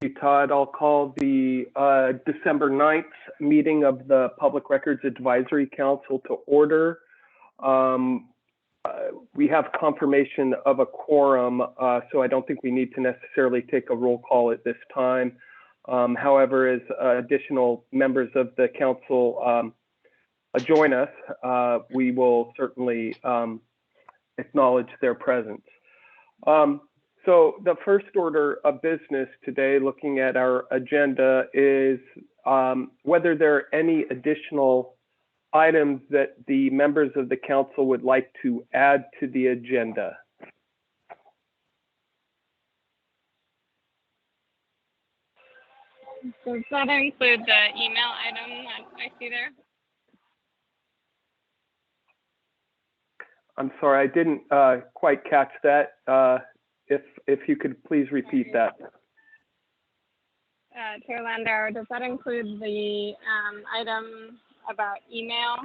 you, Todd. I'll call the December 9th meeting of the Public Records Advisory Council to order. We have confirmation of a quorum, so I don't think we need to necessarily take a roll call at this time. However, as additional members of the council join us, we will certainly acknowledge their presence. So the first order of business today, looking at our agenda, is whether there are any additional items that the members of the council would like to add to the agenda. Does that include the email item that I see there? I'm sorry, I didn't quite catch that. If you could please repeat that. Chair Landauer, does that include the item about email?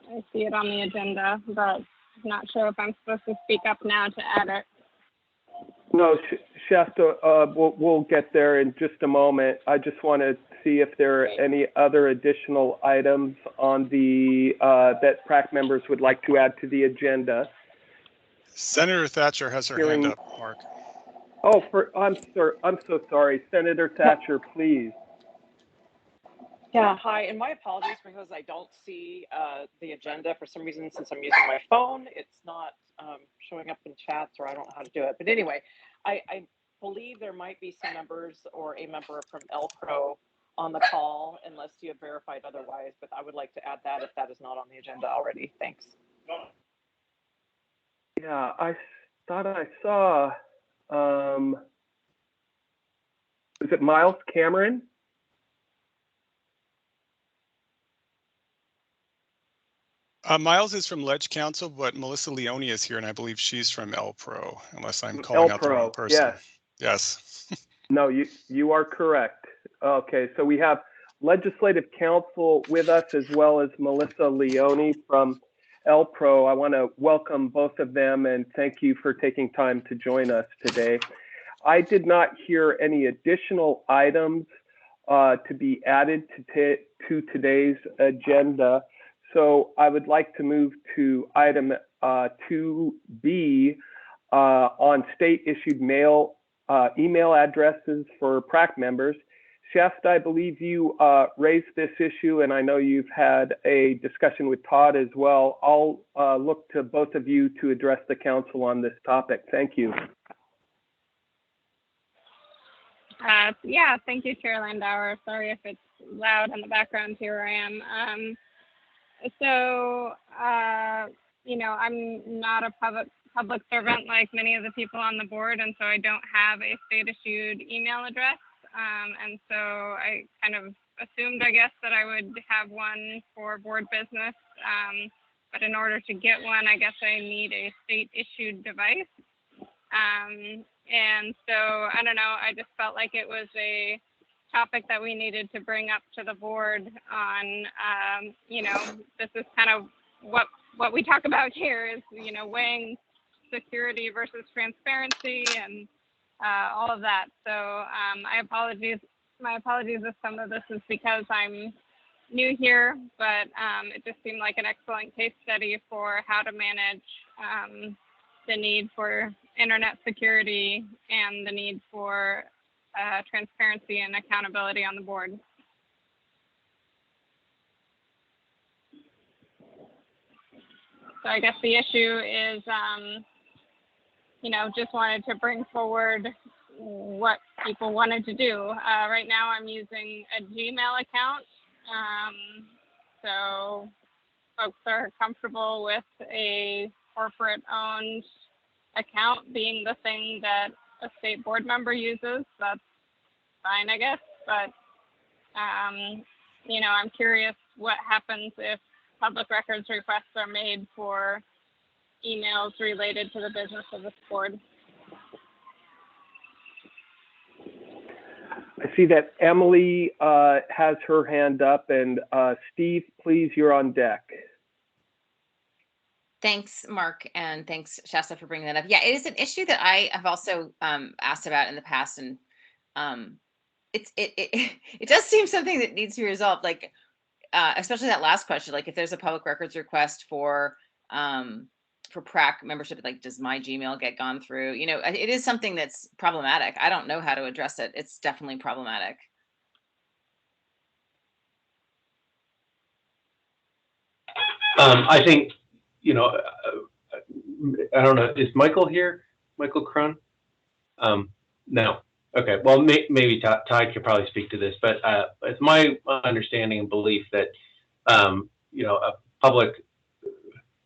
I see it on the agenda, but I'm not sure if I'm supposed to speak up now to add it. No, Shasta, we'll get there in just a moment. I just want to see if there are any other additional items on the that PRAC members would like to add to the agenda. Senator Thatcher has her hand up, Mark. Oh, I'm so sorry. Senator Thatcher, please. Yeah, hi, and my apologies because I don't see the agenda for some reason. Since I'm using my phone, it's not showing up in chats, or I don't know how to do it. But anyway, I believe there might be some members or a member from LPRO on the call, unless you have verified otherwise. But I would like to add that if that is not on the agenda already. Thanks. Yeah, I thought I saw, is it Miles Cameron? Miles is from Ledge Council, but Melissa Leone is here, and I believe she's from LPRO, unless I'm calling out the wrong person. Yes. No, you are correct. Okay, so we have Legislative Council with us, as well as Melissa Leone from LPRO. I want to welcome both of them and thank you for taking time to join us today. I did not hear any additional items to be added to today's agenda. So I would like to move to item 2B on state-issued email addresses for PRAC members. Shasta, I believe you raised this issue, and I know you've had a discussion with Todd as well. I'll look to both of you to address the council on this topic. Thank you. Yeah, thank you, Chair Landauer. Sorry if it's loud in the background. Here I am. So, you know, I'm not a public servant like many of the people on the board, and so I don't have a state-issued email address. And so I kind of assumed, I guess, that I would have one for board business. But in order to get one, I guess I need a state-issued device. And so, I don't know, I just felt like it was a topic that we needed to bring up to the board on, you know, this is kind of what we talk about here is, you know, weighing security versus transparency and all of that. So my apologies if some of this is because I'm new here, but it just seemed like an excellent case study for how to manage the need for internet security and the need for transparency and accountability on the board. So I guess the issue is, you know, just wanted to bring forward what people wanted to do. Right now I'm using a Gmail account. So folks are comfortable with a corporate owned account being the thing that a state board member uses. That's fine, I guess. But, you know, I'm curious what happens if public records requests are made for emails related to the business of this board. I see that Emily has her hand up, and Steve, please, you're on deck. Thanks, Mark, and thanks, Shasta, for bringing that up. Yeah, it is an issue that I have also asked about in the past, and it does seem something that needs to be resolved, like especially that last question, like if there's a public records request for PRAC membership, like does my Gmail get gone through? You know, it is something that's problematic. I don't know how to address it. It's definitely problematic. I think, you know, I don't know, is Michael here? Michael Cron? No. Okay, well, maybe Ty could probably speak to this, but it's my understanding and belief that, you know, a public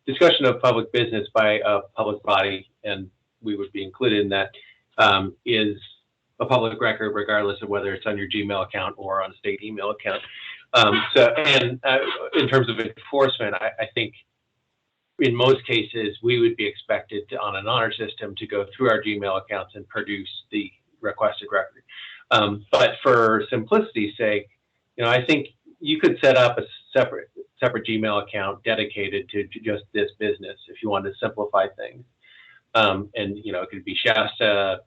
discussion of public business by a public body, and we would be included in that, is a public record, regardless of whether it's on your Gmail account or on a state email account. In terms of enforcement, I think in most cases, we would be expected to, on an honor system, to go through our Gmail accounts and produce the requested record. But for simplicity's sake, you know, I think you could set up a separate Gmail account dedicated to just this business if you wanted to simplify things. And, you know, it could be Shasta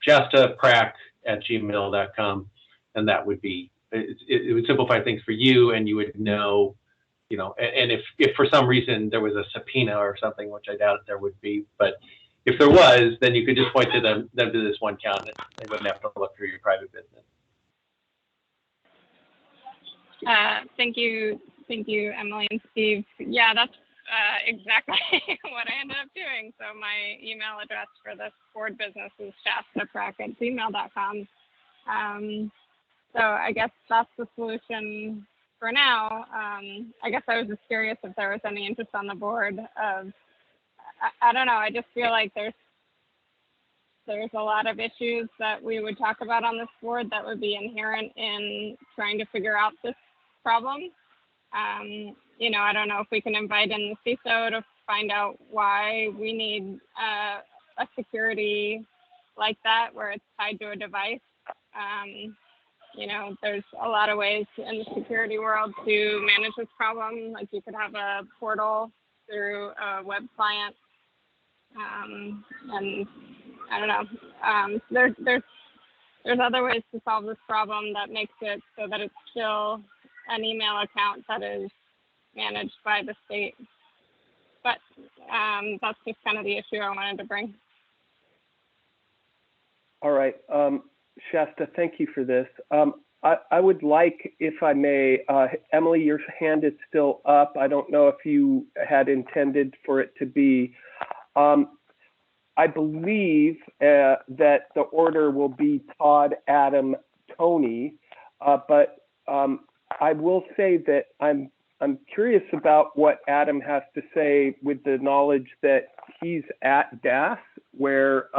PRAC at gmail.com, and that would be, it would simplify things for you, and you would know, you know, and if for some reason there was a subpoena or something, which I doubt there would be, but if there was, then you could just point to them to this one account, and they wouldn't have to look through your private business. Thank you, Emily and Steve. Yeah, that's exactly what I ended up doing. So my email address for this board business is shastaprac@gmail.com. So I guess that's the solution for now. I guess I was just curious if there was any interest on the board of, I don't know, I just feel like there's a lot of issues that we would talk about on this board that would be inherent in trying to figure out this problem. You know, I don't know if we can invite in the CISO to find out why we need a security like that where it's tied to a device. You know, there's a lot of ways in the security world to manage this problem. Like you could have a portal through a web client. And I don't know, there's other ways to solve this problem that makes it so that it's still an email account that is managed by the state. But that's just kind of the issue I wanted to bring. All right, Shasta, thank you for this. I would like, if I may, Emily, your hand is still up. I don't know if you had intended for it to be. I believe that the order will be Todd, Adam, Tony, but I will say that I'm curious about what Adam has to say with the knowledge that he's at DAS, where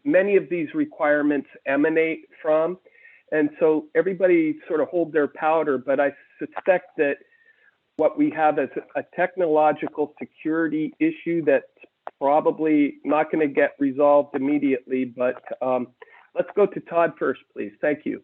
many of these requirements emanate from. And so everybody sort of hold their powder, but I suspect that what we have is a technological security issue that's probably not going to get resolved immediately, but let's go to Todd first, please. Thank you.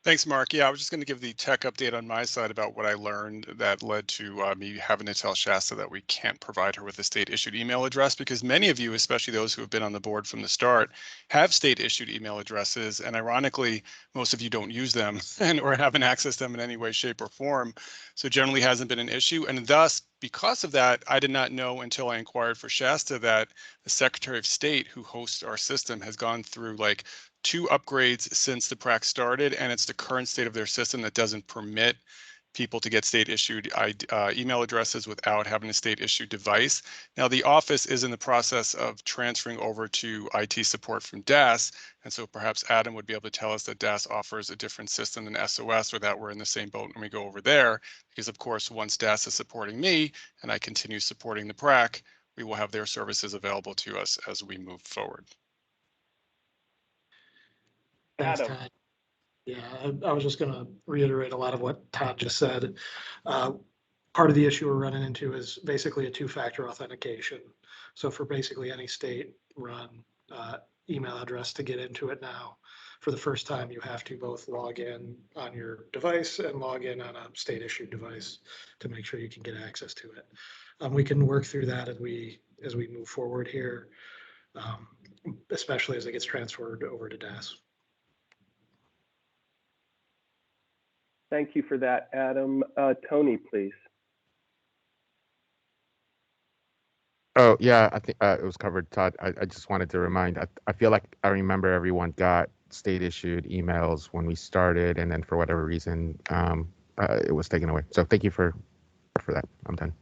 Thanks, Mark. Yeah, I was just going to give the tech update on my side about what I learned that led to me having to tell Shasta that we can't provide her with a state-issued email address, because many of you, especially those who have been on the board from the start, have state-issued email addresses, and ironically, most of you don't use them or haven't accessed them in any way, shape, or form. So generally hasn't been an issue, and thus, because of that, I did not know until I inquired for Shasta that the Secretary of State, who hosts our system, has gone through like 2 upgrades since the PRAC started, and it's the current state of their system that doesn't permit people to get state-issued email addresses without having a state-issued device. Now, the office is in the process of transferring over to IT support from DAS, and so perhaps Adam would be able to tell us that DAS offers a different system than SOS, or that we're in the same boat when we go over there, because of course, once DAS is supporting me and I continue supporting the PRAC, we will have their services available to us as we move forward. Thanks, Todd. Yeah, I was just going to reiterate a lot of what Todd just said. Part of the issue we're running into is basically a 2-factor authentication. So for basically any state-run email address to get into it now, for the first time, you have to both log in on your device and log in on a state-issued device to make sure you can get access to it. We can work through that as we move forward here. especially as it gets transferred over to DAS. Thank you for that, Adam. Tony, please. Oh, yeah, I think it was covered, Todd. I just wanted to remind, I feel like I remember everyone got state issued emails when we started, and then for whatever reason, it was taken away. So thank you for that. I'm done.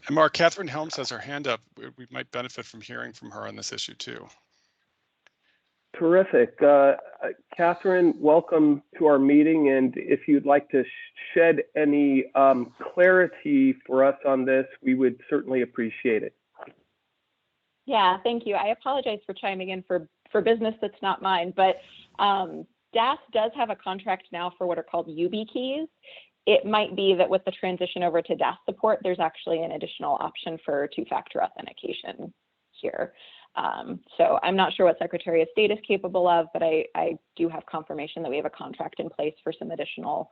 And Mark, Catherine Helms has her hand up. We might benefit from hearing from her on this issue too. Terrific. Catherine, welcome to our meeting. And if you'd like to shed any clarity for us on this, we would certainly appreciate it. Yeah, thank you. I apologize for chiming in for business that's not mine, but DAS does have a contract now for what are called UB keys. It might be that with the transition over to DAS support, there's actually an additional option for two-factor authentication here. So I'm not sure what Secretary of State is capable of, but I do have confirmation that we have a contract in place for some additional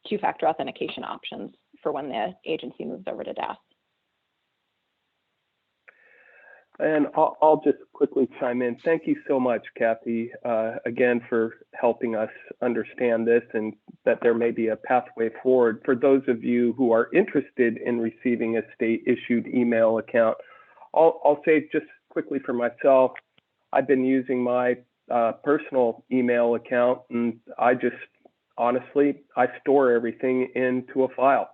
two-factor authentication options for when the agency moves over to DAS. And I'll just quickly chime in. Thank you so much, Kathy, again, for helping us understand this and that there may be a pathway forward. For those of you who are interested in receiving a state-issued email account, I'll say just quickly for myself, I've been using my personal email account, and I just, honestly, I store everything into a file.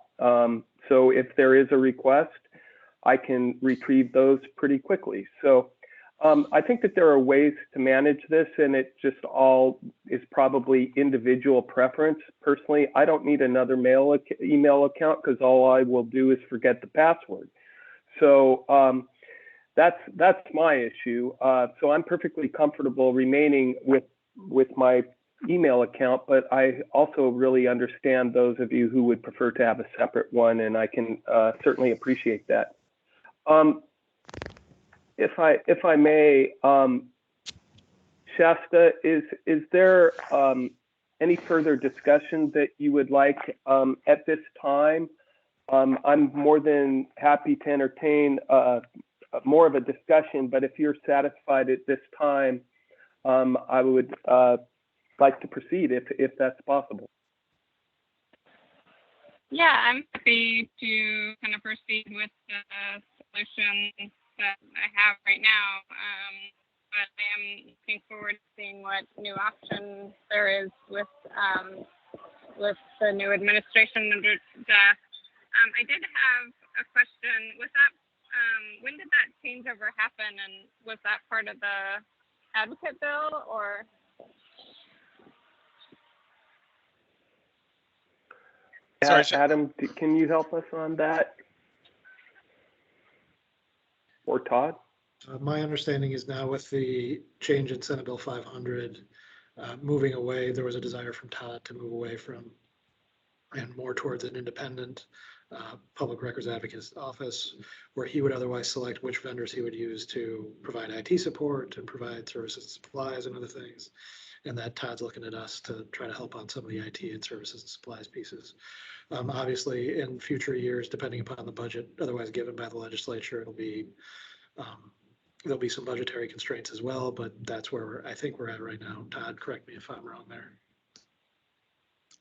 So if there is a request, I can retrieve those pretty quickly. So I think that there are ways to manage this, and it just all is probably individual preference. Personally, I don't need another email account because all I will do is forget the password. So that's my issue. So I'm perfectly comfortable remaining with my email account, but I also really understand those of you who would prefer to have a separate one, and I can certainly appreciate that. If I may, Shasta, is there any further discussion that you would like at this time? I'm more than happy to entertain more of a discussion, but if you're satisfied at this time, I would like to proceed if that's possible. Yeah, I'm happy to kind of proceed with the solution that I have right now. But I am looking forward to seeing what new options there is with the new administration under DAS. I did have a question. Was that when did that changeover happen, and was that part of the advocate bill or? Sorry, Adam, can you help us on that? Or Todd? My understanding is now with the change in Senate Bill 500, moving away, there was a desire from Todd to move away from and more towards an independent public records advocate's office, where he would otherwise select which vendors he would use to provide IT support and provide services and supplies and other things. And that Todd's looking at us to try to help on some of the IT and services and supplies pieces. Obviously, in future years, depending upon the budget otherwise given by the legislature, it'll be there'll be some budgetary constraints as well, but that's where I think we're at right now. Todd, correct me if I'm wrong there.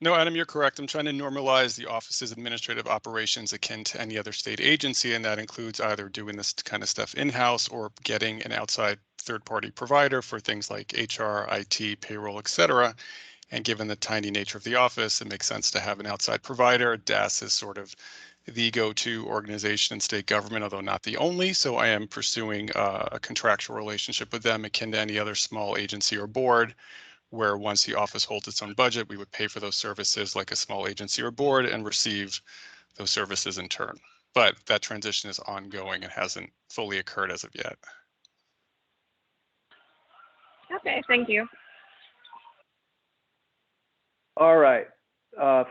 No, Adam, you're correct. I'm trying to normalize the office's administrative operations akin to any other state agency, and that includes either doing this kind of stuff in-house or getting an outside third-party provider for things like HR, IT, payroll, etc. And given the tiny nature of the office, it makes sense to have an outside provider. DAS is sort of the go-to organization in state government, although not the only. So I am pursuing a contractual relationship with them akin to any other small agency or board, where once the office holds its own budget, we would pay for those services like a small agency or board and receive those services in turn. But that transition is ongoing and hasn't fully occurred as of yet. Okay, thank you. All right,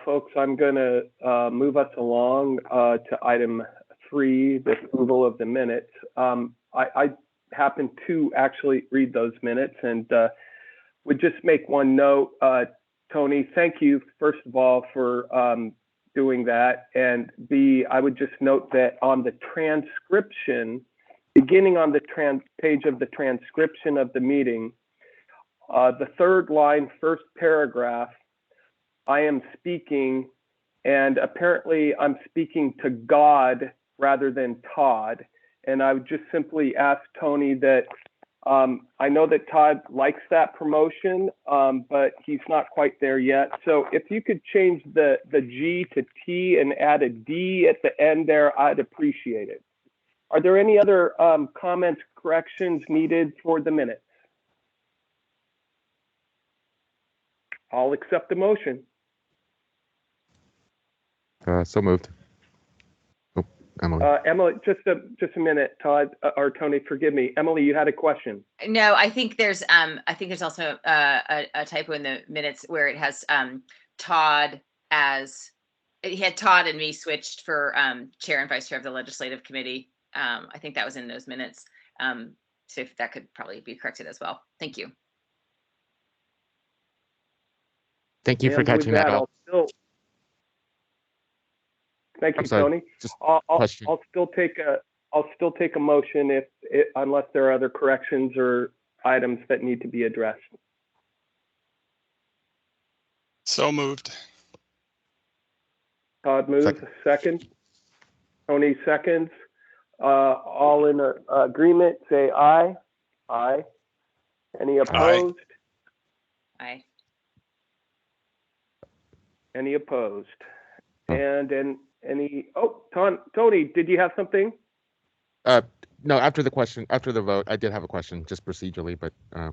folks, I'm going to move us along to item 3, the approval of the minutes. I happen to actually read those minutes and would just make one note. Tony, thank you, first of all, for doing that. And B, I would just note that on the transcription, beginning on the page of the transcription of the meeting, the third line, first paragraph, I am speaking, and apparently I'm speaking to God rather than Todd. And I would just simply ask Tony that I know that Todd likes that promotion, but he's not quite there yet. So if you could change the G to T and add a D at the end there, I'd appreciate it. Are there any other comments, corrections needed for the minutes? I'll accept the motion. So moved. Oh, Emily. Emily, just a minute, Todd or Tony, forgive me. Emily, you had a question. No, I think there's also a typo in the minutes where it has Todd as, it had Todd and me switched for chair and vice chair of the legislative committee. I think that was in those minutes. So if that could probably be corrected as well. Thank you. Thank you for And with catching that up. Thank you, I'm sorry, Tony. just I'll still take a motion unless there are other corrections or items that need to be addressed. So moved. Todd moves. Second. Tony seconds. All in agreement, say aye. Aye. Any opposed? Aye. Any opposed? And any, Tony, did you have something? No, after the vote, I did have a question, just procedurally, but no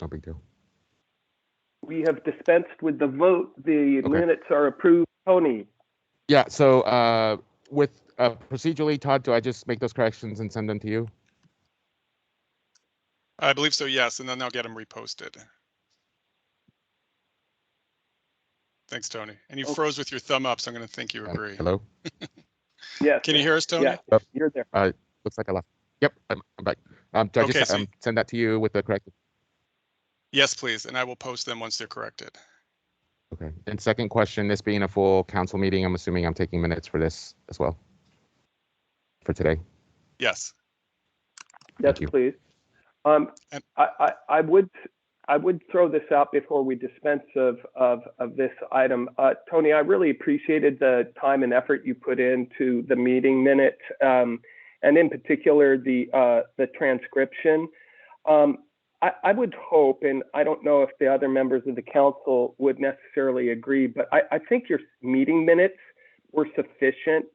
big deal. We have dispensed with the vote. The Okay. minutes are approved. Tony. Yeah, so with procedurally, Todd, do I just make those corrections and send them to you? I believe so, yes, and then I'll get them reposted. Thanks, Tony. And you froze with your thumb up, so I'm going to think you agree. Hello? Yes. Can you hear us, Tony? Yeah, you're there. Looks like I left. Yep, I'm back. Do I Okay, just send that to you with the corrected? Yes, please, and I will post them once they're corrected. Okay. And second question, this being a full council meeting, I'm assuming I'm taking minutes for this as well for today. Yes. Yes, please. I would throw this out before we dispense of this item. Tony, I really appreciated the time and effort you put into the meeting minutes, and in particular the transcription. I would hope, and I don't know if the other members of the council would necessarily agree, but I think your meeting minutes were sufficient.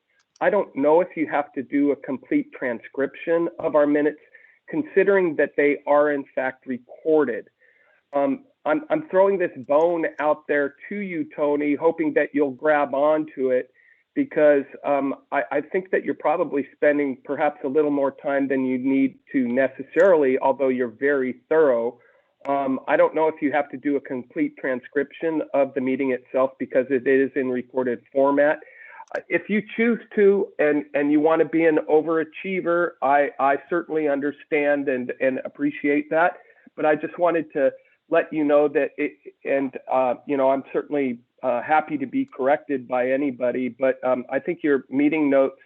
I don't know if you have to do a complete transcription of our minutes, considering that they are in fact recorded. I'm throwing this bone out there to you, Tony, hoping that you'll grab onto it, because I think that you're probably spending perhaps a little more time than you need to necessarily, although you're very thorough. I don't know if you have to do a complete transcription of the meeting itself because it is in recorded format. If you choose to and you want to be an overachiever, I certainly understand and appreciate that. But I just wanted to let you know that I'm certainly happy to be corrected by anybody, but I think your meeting notes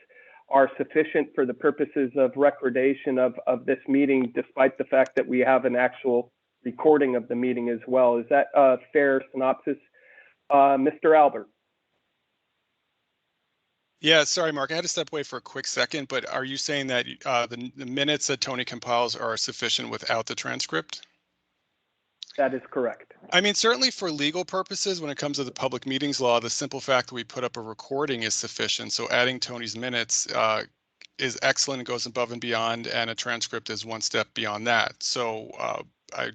are sufficient for the purposes of recordation of this meeting, despite the fact that we have an actual recording of the meeting as well. Is that a fair synopsis, Mr. Albert? Yeah, sorry, Mark, I had to step away for a quick second, but are you saying that the minutes that Tony compiles are sufficient without the transcript? That is correct. I mean, certainly for legal purposes, when it comes to the public meetings law, the simple fact that we put up a recording is sufficient. So adding Tony's minutes is excellent and goes above and beyond, and a transcript is one step beyond that. So I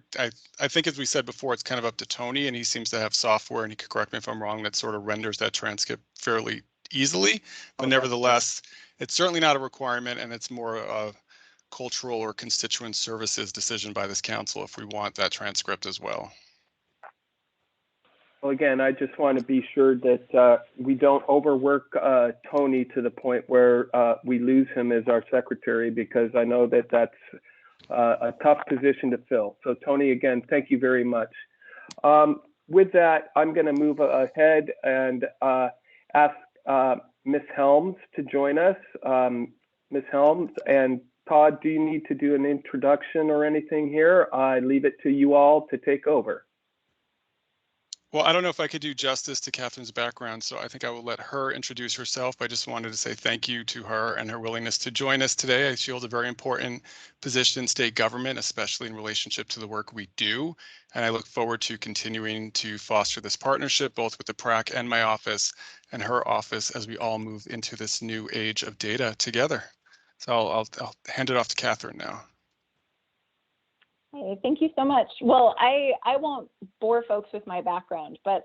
think, as we said before, it's kind of up to Tony, and he seems to have software, and he could correct me if I'm wrong, that sort of renders that transcript fairly easily. But nevertheless, it's certainly not a requirement, and it's more a cultural or constituent services decision by this council if we want that transcript as well. Well, again, I just want to be sure that we don't overwork Tony to the point where we lose him as our secretary, because I know that that's a tough position to fill. So Tony, again, thank you very much. With that, I'm going to move ahead and ask Ms. Helms to join us. Ms. Helms, and Todd, do you need to do an introduction or anything here? I leave it to you all to take over. Well, I don't know if I could do justice to Catherine's background, so I think I will let her introduce herself. I just wanted to say thank you to her and her willingness to join us today. She holds a very important position in state government, especially in relationship to the work we do. And I look forward to continuing to foster this partnership, both with the PRAC and my office and her office, as we all move into this new age of data together. So I'll hand it off to Catherine now. Hey, thank you so much. Well, I won't bore folks with my background, but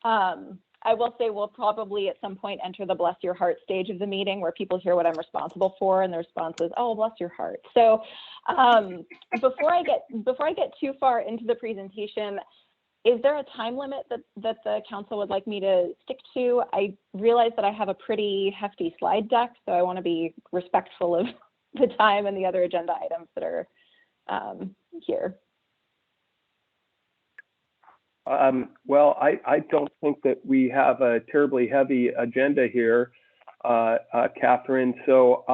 I will say we'll probably at some point enter the bless your heart stage of the meeting where people hear what I'm responsible for and the response is, oh, bless your heart. So before I get too far into the presentation, is there a time limit that the council would like me to stick to? I realize that I have a pretty hefty slide deck, so I want to be respectful of the time and the other agenda items that are here. Well, I don't think that we have a terribly heavy agenda here, Catherine. So,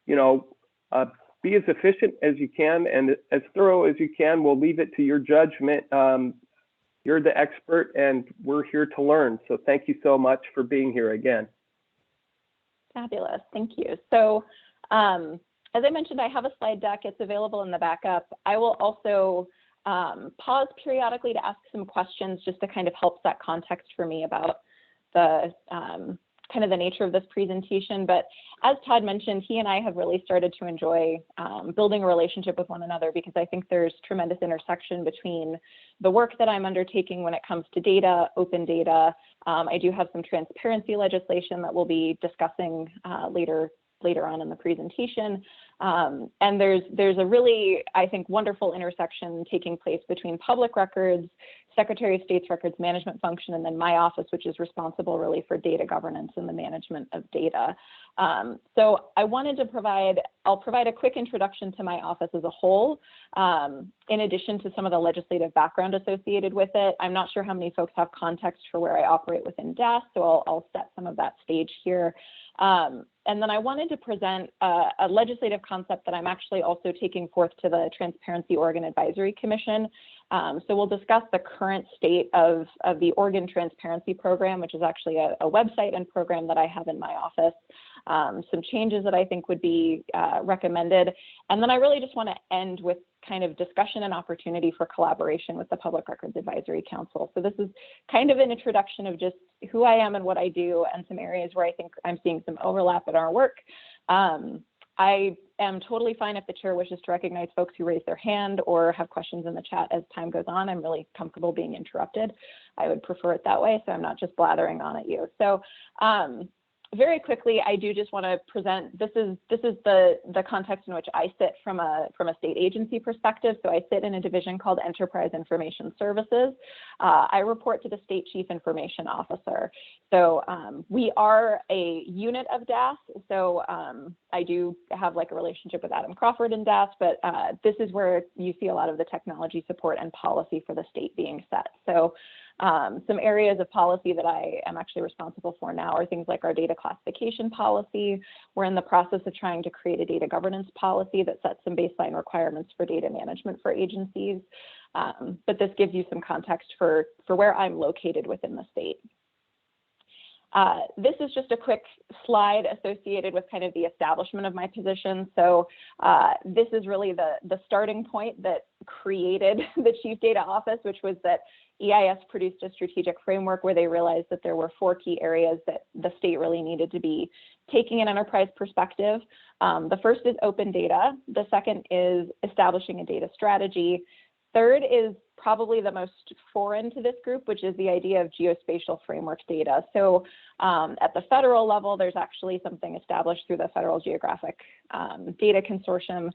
be as efficient as you can and as thorough as you can. We'll leave it to your judgment. You're the expert and we're here to learn. So thank you so much for being here again. Fabulous, thank you. So, as I mentioned, I have a slide deck. It's available in the backup. I will also pause periodically to ask some questions just to kind of help set context for me about the kind of the nature of this presentation. But as Todd mentioned, he and I have really started to enjoy building a relationship with one another because I think there's tremendous intersection between the work that I'm undertaking when it comes to data, open data. I do have some transparency legislation that we'll be discussing later on in the presentation. And there's a really, I think, wonderful intersection taking place between public records, Secretary of State's records management function, and then my office, which is responsible really for data governance and the management of data. So I wanted to I'll provide a quick introduction to my office as a whole, in addition to some of the legislative background associated with it. I'm not sure how many folks have context for where I operate within DAS, so I'll set some of that stage here. And then I wanted to present a legislative concept that I'm actually also taking forth to the Transparency Oregon Advisory Commission. So we'll discuss the current state of the Oregon Transparency Program, which is actually a website and program that I have in my office, some changes that I think would be recommended. And then I really just want to end with kind of discussion and opportunity for collaboration with the Public Records Advisory Council. So this is kind of an introduction of just who I am and what I do and some areas where I think I'm seeing some overlap in our work. I am totally fine if the chair wishes to recognize folks who raise their hand or have questions in the chat as time goes on. I'm really comfortable being interrupted. I would prefer it that way, so I'm not just blathering on at you. So very quickly, I do just want to present, this is the context in which I sit from a state agency perspective. So I sit in a division called Enterprise Information Services. I report to the State Chief Information Officer. So we are a unit of DAS. So I do have like a relationship with Adam Crawford in DAS, but this is where you see a lot of the technology support and policy for the state being set. So some areas of policy that I am actually responsible for now are things like our data classification policy. We're in the process of trying to create a data governance policy that sets some baseline requirements for data management for agencies. But this gives you some context for where I'm located within the state. This is just a quick slide associated with kind of the establishment of my position. So this is really the starting point that created the Chief Data Office, which was that EIS produced a strategic framework where they realized that there were 4 key areas that the state really needed to be taking an enterprise perspective. The first is open data. The second is establishing a data strategy. Third is probably the most foreign to this group, which is the idea of geospatial framework data. So at the federal level, there's actually something established through the Federal Geographic Data Consortium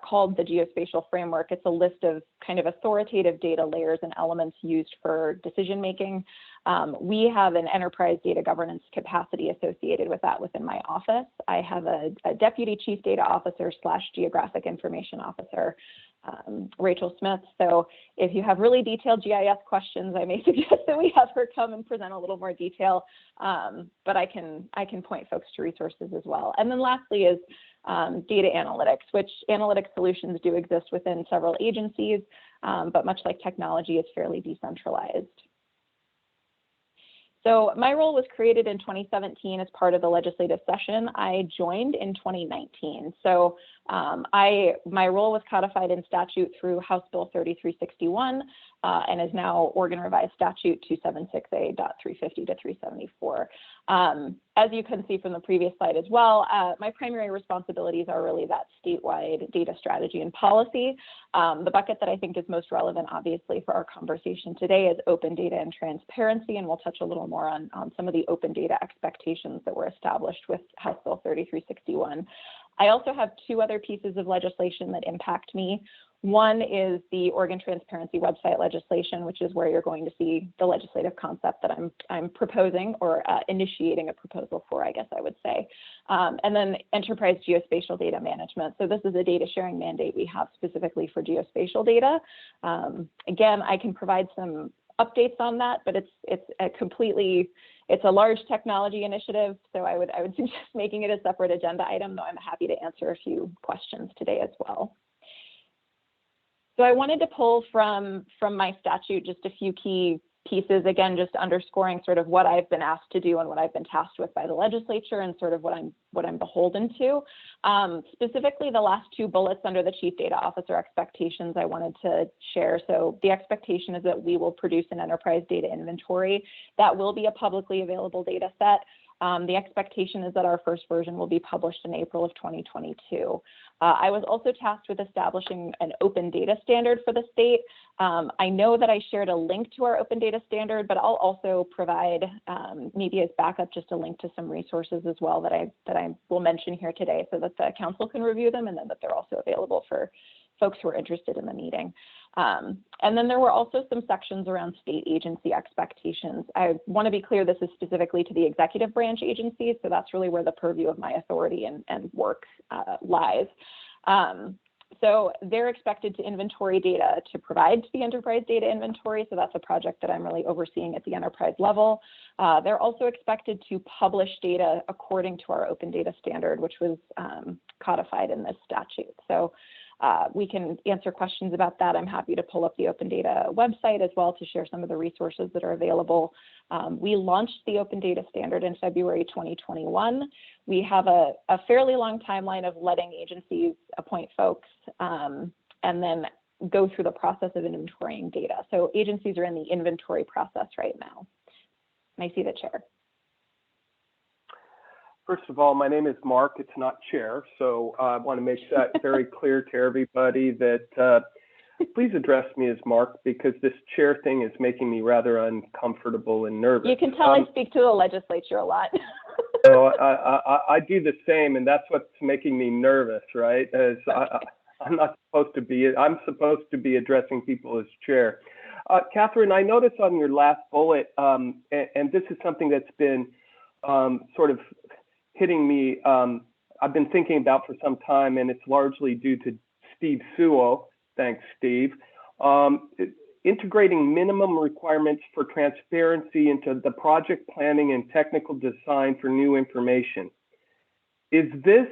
called the Geospatial Framework. It's a list of kind of authoritative data layers and elements used for decision making. We have an enterprise data governance capacity associated with that within my office. I have a deputy chief data officer / geographic information officer Rachel Smith. So if you have really detailed GIS questions, I may suggest that we have her come and present a little more detail, but I can point folks to resources as well. And then lastly is data analytics, which analytics solutions do exist within several agencies, but much like technology, is fairly decentralized. So my role was created in 2017 as part of the legislative session. I joined in 2019. So my role was codified in statute through House Bill 3361 and is now Oregon Revised Statute 276A.350 to 374. As you can see from the previous slide as well, my primary responsibilities are really that statewide data strategy and policy. The bucket that I think is most relevant, obviously, for our conversation today is open data and transparency, and we'll touch a little more on some of the open data expectations that were established with House Bill 3361. I also have two other pieces of legislation that impact me. One is the Oregon Transparency website legislation, which is where you're going to see the legislative concept that I'm proposing or initiating a proposal for, I guess I would say. And then enterprise geospatial data management. So this is a data sharing mandate we have specifically for geospatial data. Again, I can provide some updates on that, but it's a large technology initiative, so I would suggest making it a separate agenda item, though I'm happy to answer a few questions today as well. So I wanted to pull from my statute just a few key pieces, again, just underscoring sort of what I've been asked to do and what I've been tasked with by the legislature and sort of what I'm beholden to. Specifically, the last two bullets under the Chief Data Officer expectations I wanted to share. So the expectation is that we will produce an enterprise data inventory that will be a publicly available data set. The expectation is that our first version will be published in April of 2022. I was also tasked with establishing an open data standard for the state. I know that I shared a link to our open data standard, but I'll also provide maybe as backup just a link to some resources as well that I will mention here today so that the council can review them and then that they're also available for folks who are interested in the meeting. And then there were also some sections around state agency expectations. I want to be clear, this is specifically to the executive branch agencies, so that's really where the purview of my authority and work lies. So they're expected to inventory data to provide to the enterprise data inventory, so that's a project that I'm really overseeing at the enterprise level. They're also expected to publish data according to our open data standard, which was codified in this statute. So we can answer questions about that. I'm happy to pull up the Open Data website as well to share some of the resources that are available. We launched the Open Data Standard in February 2021. We have a fairly long timeline of letting agencies appoint folks and then go through the process of inventorying data. So agencies are in the inventory process right now. And I see the chair. First of all, my name is Mark. It's not chair. So I want to make that very clear to everybody that please address me as Mark because this chair thing is making me rather uncomfortable and nervous. You can tell I speak to the legislature a lot. So I do the same, and that's what's making me nervous, right? As I'm not supposed to be. I'm supposed to be addressing people as chair. Catherine, I noticed on your last bullet, and this is something that's been sort of hitting me, I've been thinking about for some time, and it's largely due to Steve Sewell. Thanks, Steve. Integrating minimum requirements for transparency into the project planning and technical design for new information. Is this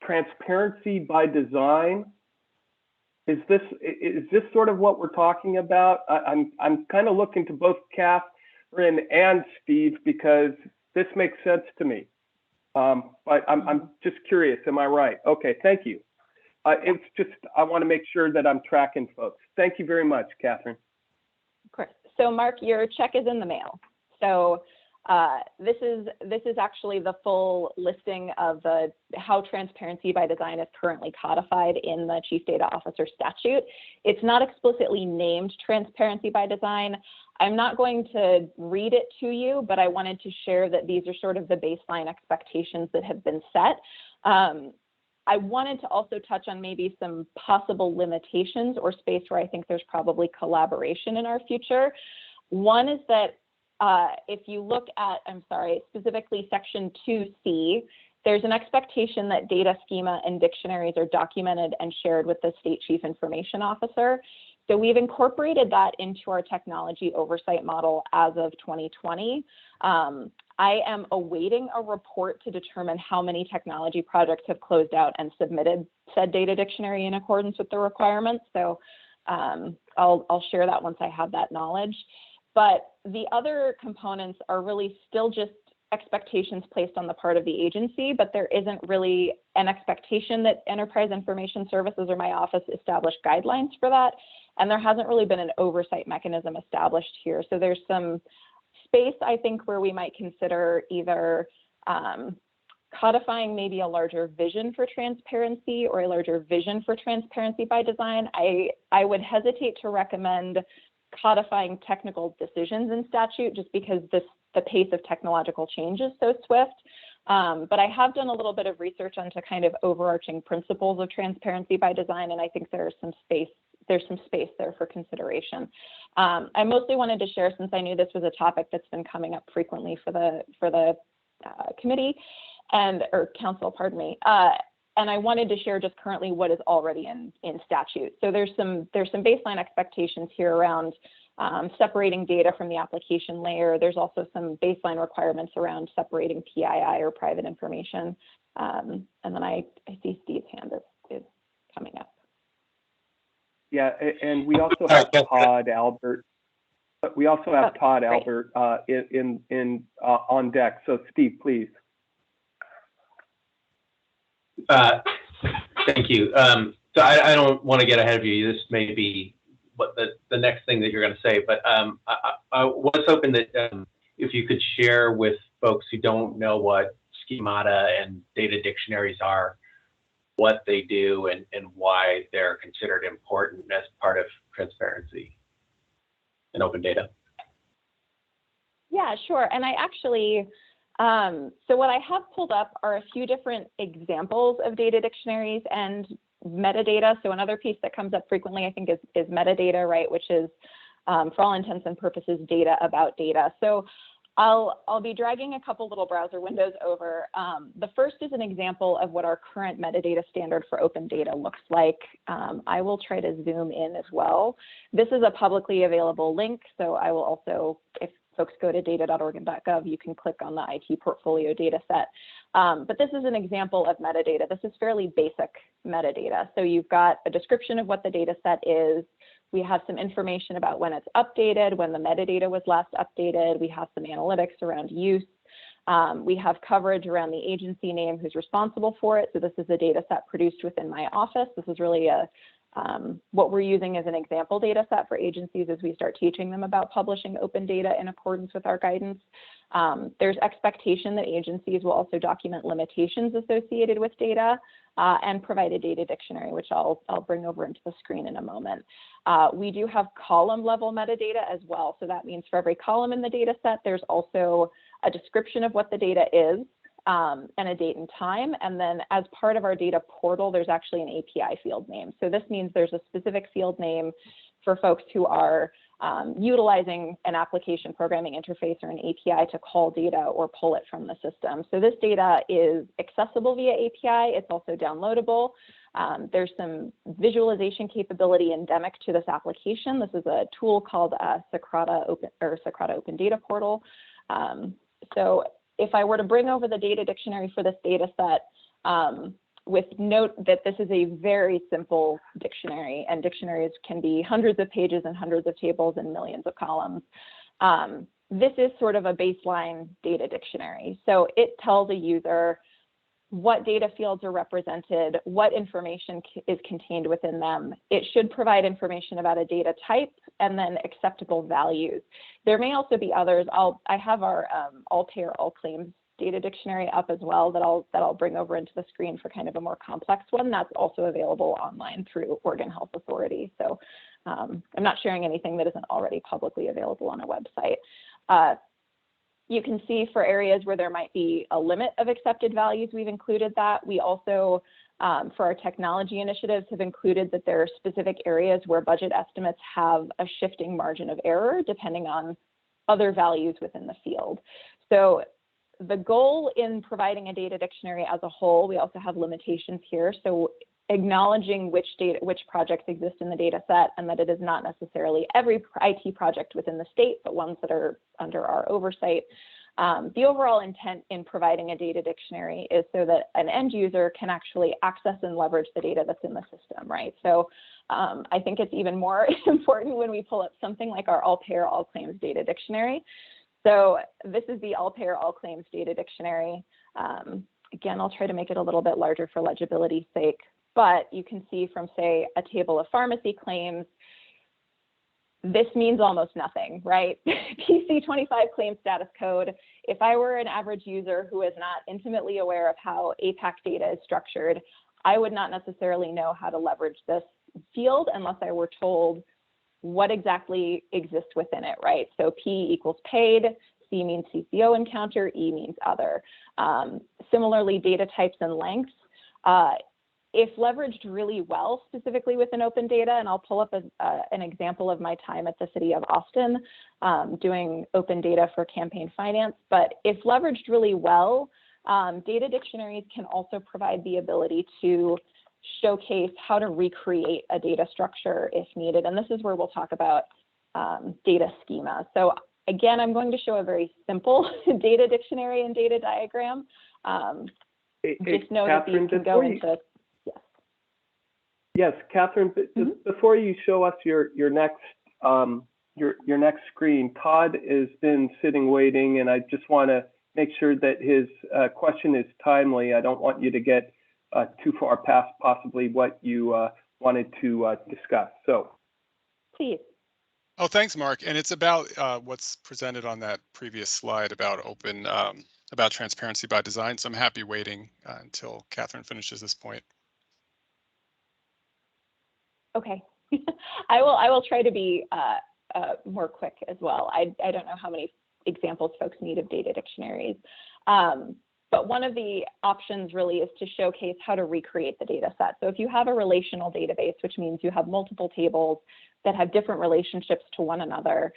transparency by design? Is this sort of what we're talking about? I'm kind of looking to both Catherine and Steve because this makes sense to me. But I'm just curious, am I right? Okay, thank you. It's just, I want to make sure that I'm tracking folks. Thank you very much, Catherine. Of course. So Mark, your check is in the mail. So this is actually the full listing of how transparency by design is currently codified in the Chief Data Officer statute. It's not explicitly named transparency by design. I'm not going to read it to you, but I wanted to share that these are sort of the baseline expectations that have been set. I wanted to also touch on maybe some possible limitations or space where I think there's probably collaboration in our future. One is that if you look at, specifically section 2C, there's an expectation that data schema and dictionaries are documented and shared with the state chief information officer. So we've incorporated that into our technology oversight model as of 2020. I am awaiting a report to determine how many technology projects have closed out and submitted said data dictionary in accordance with the requirements. So I'll share that once I have that knowledge. But the other components are really still just expectations placed on the part of the agency, but there isn't really an expectation that Enterprise Information Services or my office establish guidelines for that. And there hasn't really been an oversight mechanism established here. So there's some space, I think, where we might consider either codifying maybe a larger vision for transparency or a larger vision for transparency by design. I would hesitate to recommend codifying technical decisions in statute just because the pace of technological change is so swift. But I have done a little bit of research onto kind of overarching principles of transparency by design, and I think there's some space there for consideration. I mostly wanted to share, since I knew this was a topic that's been coming up frequently for the committee or council, pardon me. And I wanted to share just currently what is already in statute. So there's some baseline expectations here around separating data from the application layer. There's also some baseline requirements around separating PII or private information. And then I see Steve's hand is coming up. Yeah, and we also have Todd Albert. We also have Todd Albert on deck. So Steve, please. Thank you. So I don't want to get ahead of you. This may be what the next thing that you're going to say, but I was hoping that if you could share with folks who don't know what schemata and data dictionaries are, what they do and why they're considered important as part of transparency and open data. Yeah, sure. And I actually, so what I have pulled up are a few different examples of data dictionaries and metadata. So another piece that comes up frequently, I think, is metadata, right? Which is, for all intents and purposes, data about data. So I'll be dragging a couple little browser windows over. The first is an example of what our current metadata standard for open data looks like. I will try to zoom in as well. This is a publicly available link, so I will also, if folks go to data.oregon.gov, you can click on the IT portfolio data set. But this is an example of metadata. This is fairly basic metadata. So you've got a description of what the data set is. We have some information about when it's updated, when the metadata was last updated. We have some analytics around use. We have coverage around the agency name who's responsible for it. So this is a data set produced within my office. This is really what we're using as an example data set for agencies as we start teaching them about publishing open data in accordance with our guidance. There's expectation that agencies will also document limitations associated with data and provide a data dictionary, which I'll bring over into the screen in a moment. We do have column level metadata as well. So that means for every column in the data set, there's also a description of what the data is and a date and time. And then as part of our data portal, there's actually an API field name. So this means there's a specific field name for folks who are utilizing an application programming interface or an API to call data or pull it from the system. So this data is accessible via API. It's also downloadable. There's some visualization capability endemic to this application. This is a tool called Socrata Open Data Portal. So if I were to bring over the data dictionary for this data set, with note that this is a very simple dictionary, and dictionaries can be hundreds of pages and hundreds of tables and millions of columns. This is sort of a baseline data dictionary. So it tells a user what data fields are represented, what information is contained within them. It should provide information about a data type and then acceptable values. There may also be others. I have our Altair All Claims data dictionary up as well that I'll bring over into the screen for kind of a more complex one. That's also available online through Oregon Health Authority. So I'm not sharing anything that isn't already publicly available on a website. You can see for areas where there might be a limit of accepted values, we've included that. We also, for our technology initiatives, have included that there are specific areas where budget estimates have a shifting margin of error depending on other values within the field. So the goal in providing a data dictionary as a whole, we also have limitations here. So acknowledging which projects exist in the data set, and that it is not necessarily every IT project within the state, but ones that are under our oversight. The overall intent in providing a data dictionary is so that an end user can actually access and leverage the data that's in the system, right? So I think it's even more important when we pull up something like our all payer, all claims data dictionary. So this is the all payer, all claims data dictionary. Again, I'll try to make it a little bit larger for legibility's sake, but you can see from, say, a table of pharmacy claims, this means almost nothing, right? PC 25 claim status code. If I were an average user who is not intimately aware of how APAC data is structured, I would not necessarily know how to leverage this field unless I were told what exactly exists within it, right? So P equals paid, C means CCO encounter, E means other. Similarly, data types and lengths. If leveraged really well, specifically within open data, and I'll pull up an example of my time at the city of Austin doing open data for campaign finance, but if leveraged really well, data dictionaries can also provide the ability to showcase how to recreate a data structure if needed. And this is where we'll talk about data schema. So again, I'm going to show a very simple data dictionary and data diagram. Just know that these can go into. Yes, Catherine. Before you show us your next screen, Todd has been sitting waiting, and I just want to make sure that his question is timely. I don't want you to get too far past possibly what you wanted to discuss. So, please. Oh, thanks, Mark. And it's about what's presented on that previous slide about open, about transparency by design. So I'm happy waiting until Catherine finishes this point. Okay, I will try to be more quick as well. I don't know how many examples folks need of data dictionaries, but one of the options really is to showcase how to recreate the data set. So if you have a relational database, which means you have multiple tables that have different relationships to one another,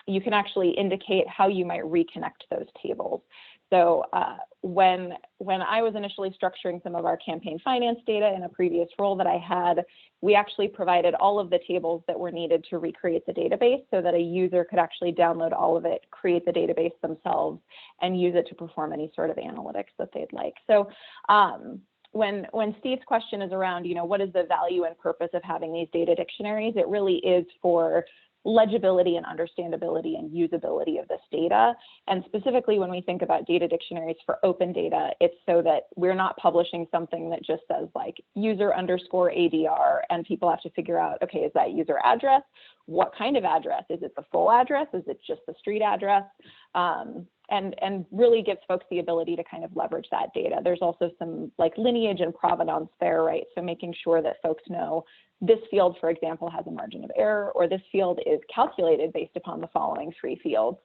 you can actually indicate how you might reconnect those tables. So when I was initially structuring some of our campaign finance data in a previous role that I had, we actually provided all of the tables that were needed to recreate the database so that a user could actually download all of it, create the database themselves, and use it to perform any sort of analytics that they'd like. So when Steve's question is around, what is the value and purpose of having these data dictionaries, it really is for legibility and understandability and usability of this data. And specifically when we think about data dictionaries for open data, it's so that we're not publishing something that just says like user_ADR and people have to figure out, okay, is that user address? What kind of address? Is it the full address? Is it just the street address? And really gives folks the ability to kind of leverage that data. There's also some like lineage and provenance there, right? So making sure that folks know this field, for example, has a margin of error, or this field is calculated based upon the following three fields,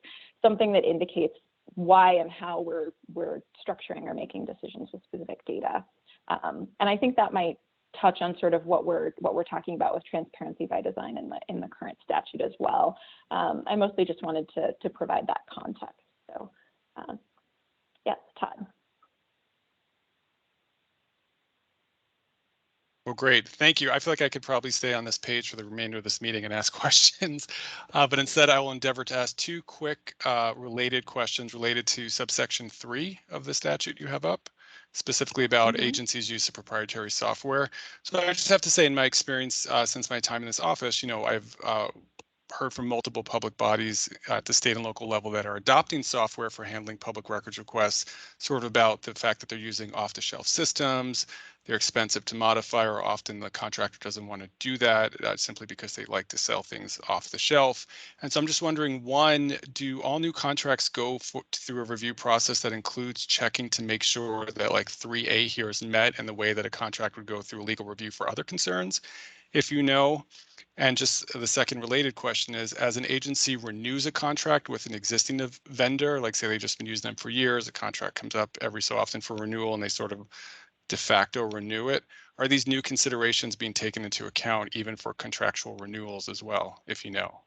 something that indicates why and how we're structuring or making decisions with specific data. And I think that might touch on sort of what we're talking about with transparency by design in the current statute as well. I mostly just wanted to provide that context. So yes, Todd. Well, great. Thank you. I feel like I could probably stay on this page for the remainder of this meeting and ask questions, but instead I will endeavor to ask two quick related questions related to subsection 3 of the statute you have up, specifically about agencies' use of proprietary software. So I just have to say, in my experience since my time in this office, I've heard from multiple public bodies at the state and local level that are adopting software for handling public records requests, sort of about the fact that they're using off-the-shelf systems, they're expensive to modify, or often the contractor doesn't want to do that simply because they like to sell things off the shelf. And so I'm just wondering, one, do all new contracts go through a review process that includes checking to make sure that like 3A here is met in the way that a contract would go through a legal review for other concerns? If you know. And just the second related question is, as an agency renews a contract with an existing vendor, like say they've just been using them for years, a contract comes up every so often for renewal and they sort of de facto renew it, are these new considerations being taken into account even for contractual renewals as well, if you know?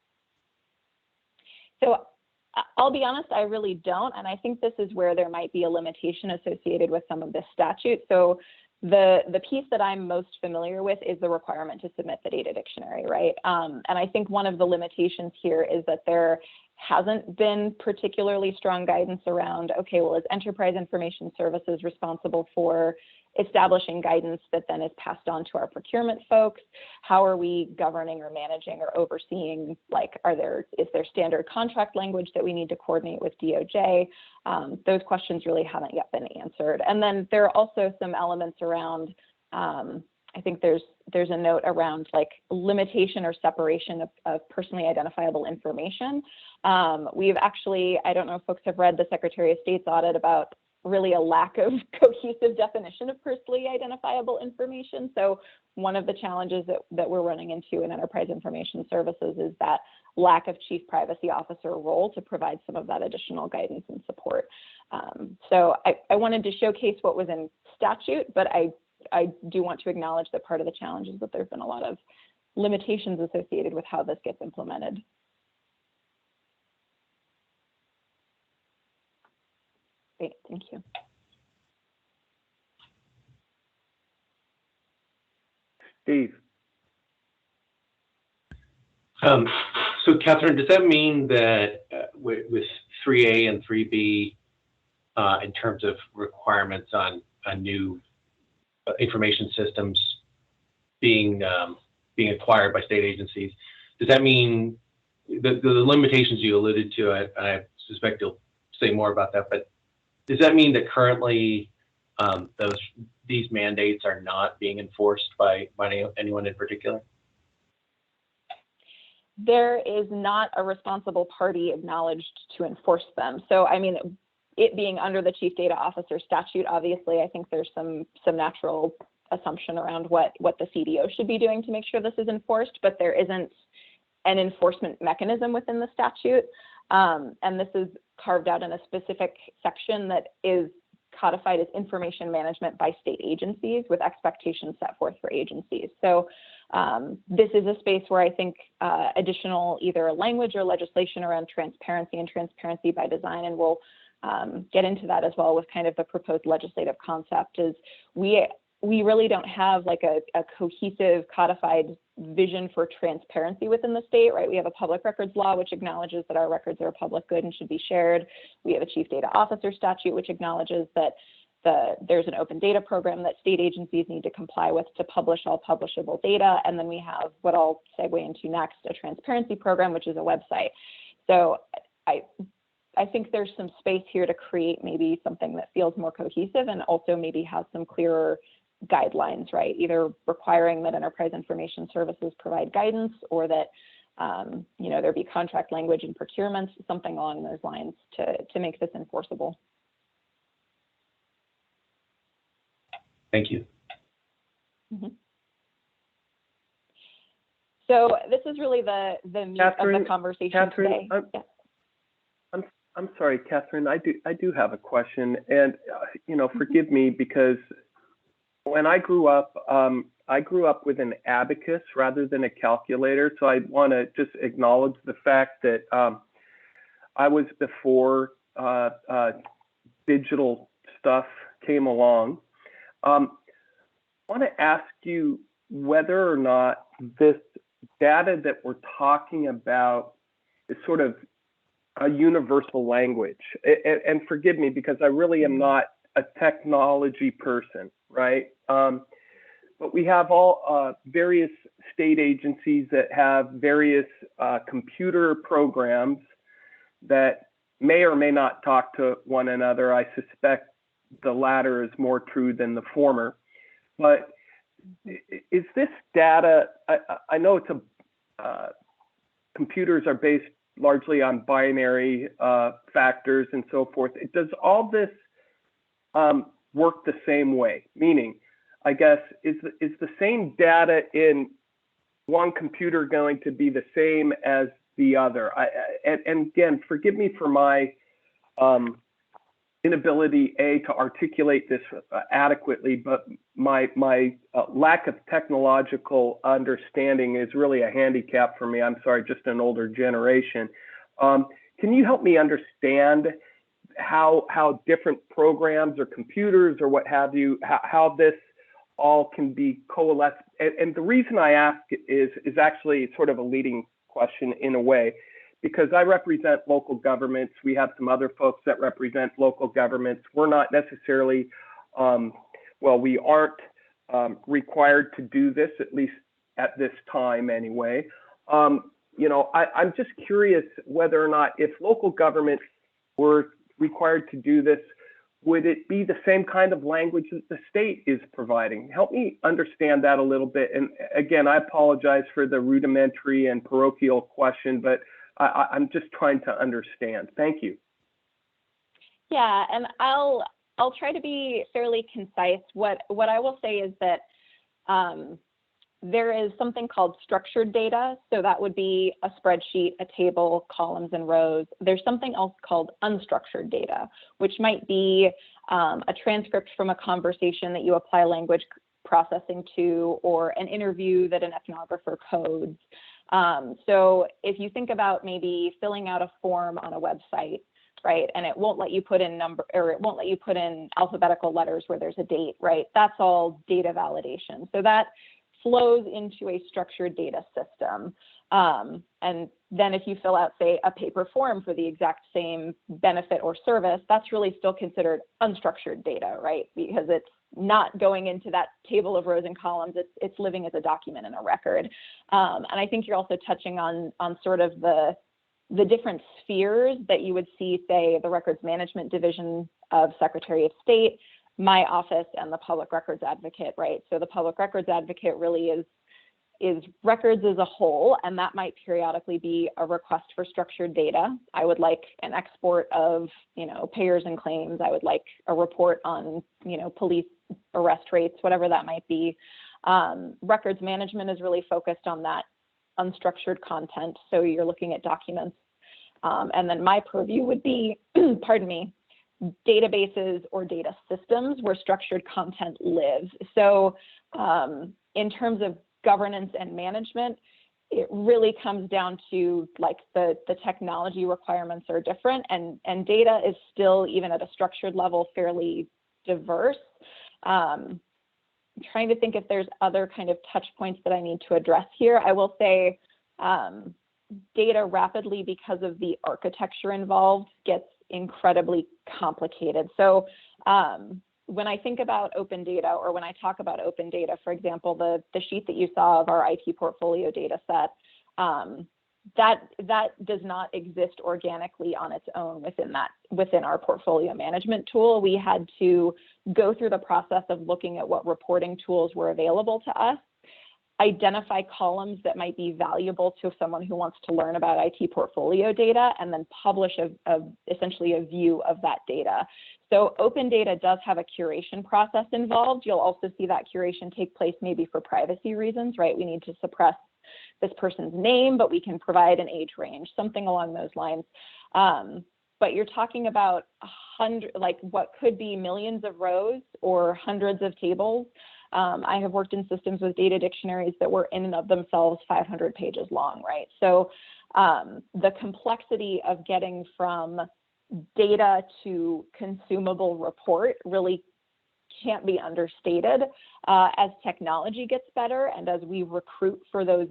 So I'll be honest, I really don't. And I think this is where there might be a limitation associated with some of this statute. So the piece that I'm most familiar with is the requirement to submit the data dictionary, right? And I think one of the limitations here is that there hasn't been particularly strong guidance around, okay, well, is Enterprise Information Services responsible for establishing guidance that then is passed on to our procurement folks? How are we governing or managing or overseeing, like, is there standard contract language that we need to coordinate with DOJ? Those questions really haven't yet been answered. And then there are also some elements around, I think there's a note around like limitation or separation of personally identifiable information. We've actually, I don't know if folks have read the Secretary of State's audit about really a lack of cohesive definition of personally identifiable information. So one of the challenges that we're running into in Enterprise Information Services is that lack of Chief Privacy Officer role to provide some of that additional guidance and support. So I wanted to showcase what was in statute, but I do want to acknowledge that part of the challenge is that there's been a lot of limitations associated with how this gets implemented. Great, thank you. Steve. So Catherine, does that mean that with 3A and 3B, in terms of requirements on new information systems being acquired by state agencies, does that mean the limitations you alluded to? I suspect you'll say more about that, but does that mean that currently these mandates are not being enforced by anyone in particular? There is not a responsible party acknowledged to enforce them. So, I mean, it being under the Chief Data Officer statute, obviously, I think there's some natural assumption around what the CDO should be doing to make sure this is enforced, but there isn't an enforcement mechanism within the statute. And this is carved out in a specific section that is codified as information management by state agencies with expectations set forth for agencies. So this is a space where I think additional either language or legislation around transparency and transparency by design, and we'll get into that as well with kind of the proposed legislative concept, is we really don't have like a cohesive codified vision for transparency within the state, right? We have a public records law, which acknowledges that our records are a public good and should be shared. We have a Chief Data Officer statute, which acknowledges that there's an open data program that state agencies need to comply with to publish all publishable data. And then we have what I'll segue into next, a transparency program, which is a website. So I think there's some space here to create maybe something that feels more cohesive and also maybe has some clearer guidelines, right? Either requiring that Enterprise Information Services provide guidance, or that there be contract language and procurements, something along those lines to make this enforceable. Thank you. Mm-hmm. So this is really the meat of the conversation today. I'm sorry, Catherine. I do have a question, and forgive me, because when I grew up with an abacus rather than a calculator. So I want to just acknowledge the fact that I was before digital stuff came along. I want to ask you whether or not this data that we're talking about is sort of a universal language. And forgive me, because I really am not a technology person, right? But we have all various state agencies that have various computer programs that may or may not talk to one another. I suspect the latter is more true than the former. But is this data, I know it's computers are based largely on binary factors and so forth. Does all this work the same way? Meaning, I guess, is the same data in one computer going to be the same as the other? And again, forgive me for my inability to articulate this adequately, but my lack of technological understanding is really a handicap for me. I'm sorry, just an older generation. can you help me understand how different programs or computers or what have you, how this all can be coalesced? And the reason I ask is actually sort of a leading question in a way, because I represent local governments. We have some other folks that represent local governments. We're not necessarily, well, we aren't required to do this, at least at this time anyway. You know, I'm just curious whether or not, if local governments were required to do this, would it be the same kind of language that the state is providing? Help me understand that a little bit. And again, I apologize for the rudimentary and parochial question, but I'm just trying to understand. Thank you. Yeah, and I'll try to be fairly concise. What I will say is that there is something called structured data. So that would be a spreadsheet, a table, columns and rows. There's something else called unstructured data, which might be a transcript from a conversation that you apply language processing to, or an interview that an ethnographer codes. So if you think about maybe filling out a form on a website, right, and it won't let you put in number, or it won't let you put in alphabetical letters where there's a date, right? That's all data validation. So that flows into a structured data system. And then if you fill out, say, a paper form for the exact same benefit or service, that's really still considered unstructured data, right? Because it's not going into that table of rows and columns, it's living as a document in a record. And I think you're also touching on sort of the different spheres that you would see, say, the Records Management Division of Secretary of State, my office, and the Public Records Advocate, right? So the Public Records Advocate really is records as a whole, and that might periodically be a request for structured data. I would like an export of, you know, payers and claims. I would like a report on, you know, police arrest rates, whatever that might be. Records management is really focused on that unstructured content. So you're looking at documents. And then my purview would be, pardon me, databases or data systems where structured content lives. So in terms of governance and management, it really comes down to, like, the technology requirements are different, and data is still, even at a structured level, fairly diverse. I'm trying to think if there's other kind of touch points that I need to address here. I will say data rapidly, because of the architecture involved, gets incredibly complicated. So when I think about open data, or when I talk about open data, for example, the sheet that you saw of our IT portfolio data set, that does not exist organically on its own within our portfolio management tool. We had to go through the process of looking at what reporting tools were available to us, identify columns that might be valuable to someone who wants to learn about IT portfolio data, and then publish essentially a view of that data. So open data does have a curation process involved. You'll also see that curation take place maybe for privacy reasons, right? We need to suppress this person's name, but we can provide an age range, something along those lines. But you're talking about what could be millions of rows or hundreds of tables. I have worked in systems with data dictionaries that were in and of themselves 500 pages long, right? So the complexity of getting from data to consumable report really can't be understated. As technology gets better and as we recruit for those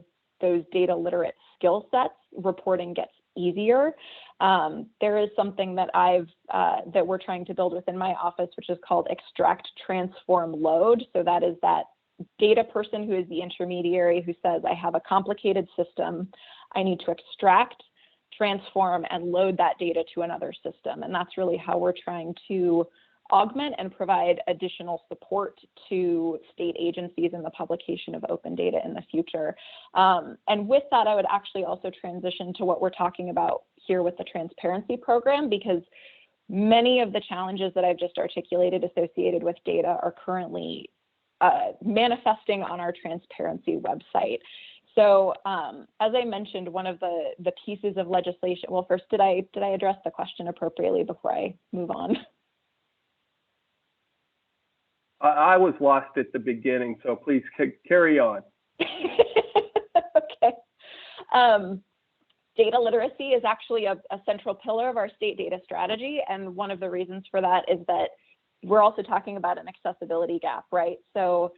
data literate skill sets, reporting gets easier. There is something that that we're trying to build within my office, which is called extract, transform, load. So that is that data person who is the intermediary who says, I have a complicated system. I need to extract, transform, and load that data to another system. And that's really how we're trying to augment and provide additional support to state agencies in the publication of open data in the future. And with that, I would actually also transition to what we're talking about here with the transparency program, because many of the challenges that I've just articulated associated with data are currently manifesting on our transparency website. So as I mentioned, one of the pieces of legislation, well, first, did I address the question appropriately before I move on? I was lost at the beginning, so please carry on. Okay. data literacy is actually a central pillar of our state data strategy. And one of the reasons for that is that we're also talking about an accessibility gap, right? So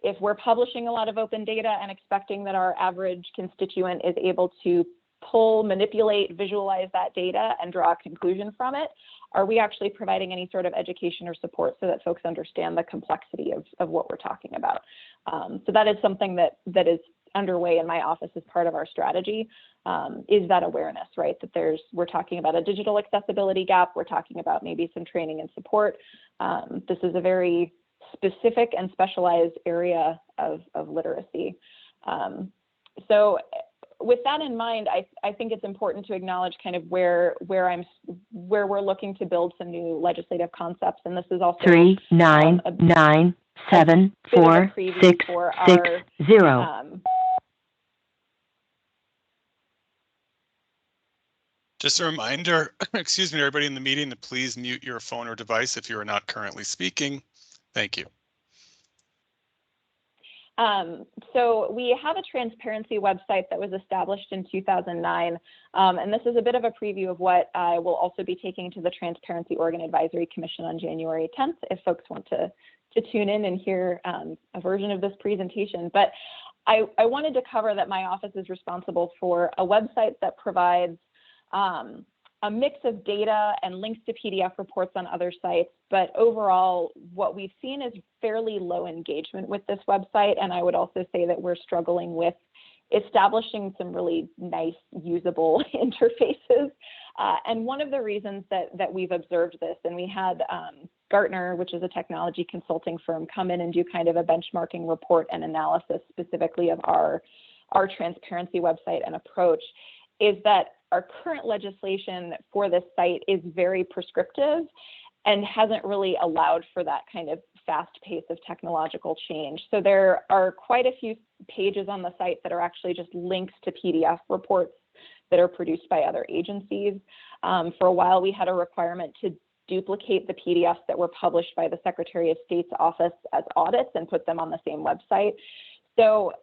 if we're publishing a lot of open data and expecting that our average constituent is able to pull, manipulate, visualize that data and draw a conclusion from it, are we actually providing any sort of education or support so that folks understand the complexity of what we're talking about? So that is something that is underway in my office as part of our strategy, is that awareness, right? That we're talking about a digital accessibility gap. We're talking about maybe some training and support. This is a very specific and specialized area of literacy. So with that in mind, I think it's important to acknowledge kind of where we're looking to build some new legislative concepts, and this is also 3 9 9 7 4 6 6 0. Just a reminder, excuse me, everybody in the meeting, to please mute your phone or device if you are not currently speaking. Thank you. So we have a transparency website that was established in 2009, and this is a bit of a preview of what I will also be taking to the Transparency Oregon Advisory Commission on January 10th, if folks want to tune in and hear a version of this presentation. But I wanted to cover that my office is responsible for a website that provides a mix of data and links to PDF reports on other sites, but overall, what we've seen is fairly low engagement with this website, and I would also say that we're struggling with establishing some really nice, usable interfaces. And one of the reasons that we've observed this, and we had Gartner, which is a technology consulting firm, come in and do kind of a benchmarking report and analysis specifically of our transparency website and approach, is that our current legislation for this site is very prescriptive and hasn't really allowed for that kind of fast pace of technological change. So there are quite a few pages on the site that are actually just links to PDF reports that are produced by other agencies. For a while, we had a requirement to duplicate the PDFs that were published by the Secretary of State's office as audits and put them on the same website. So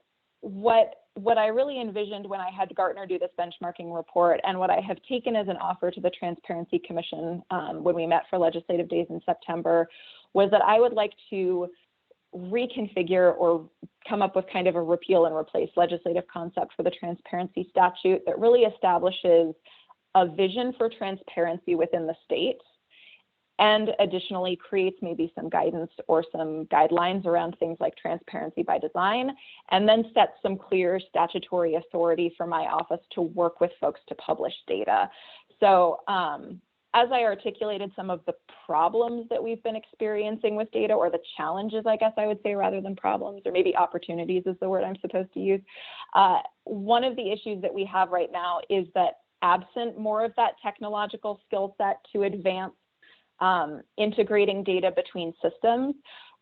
what I really envisioned when I had Gartner do this benchmarking report, and what I have taken as an offer to the Transparency Commission when we met for legislative days in September, was that I would like to reconfigure or come up with kind of a repeal and replace legislative concept for the transparency statute that really establishes a vision for transparency within the state, and additionally creates maybe some guidance or some guidelines around things like transparency by design, and then sets some clear statutory authority for my office to work with folks to publish data. So as I articulated some of the problems that we've been experiencing with data, or the challenges, I guess I would say, rather than problems, or maybe opportunities is the word I'm supposed to use. One of the issues that we have right now is that absent more of that technological skill set to advance integrating data between systems.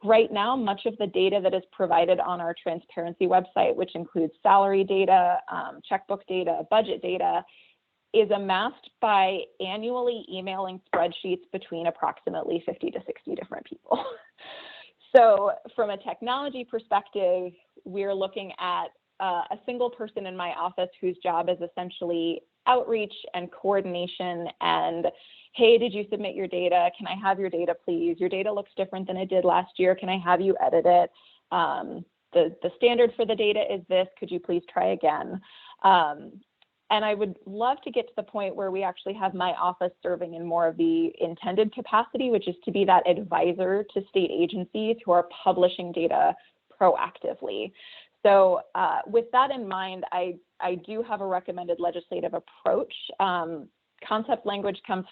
Right now, much of the data that is provided on our transparency website, which includes salary data, checkbook data, budget data, is amassed by annually emailing spreadsheets between approximately 50 to 60 different people. So from a technology perspective, we're looking at a single person in my office whose job is essentially outreach and coordination and, hey, did you submit your data? Can I have your data, please? Your data looks different than it did last year. Can I have you edit it? The standard for the data is this. Could you please try again? And I would love to get to the point where we actually have my office serving in more of the intended capacity, which is to be that advisor to state agencies who are publishing data proactively. So with that in mind, I do have a recommended legislative approach. Concept language comes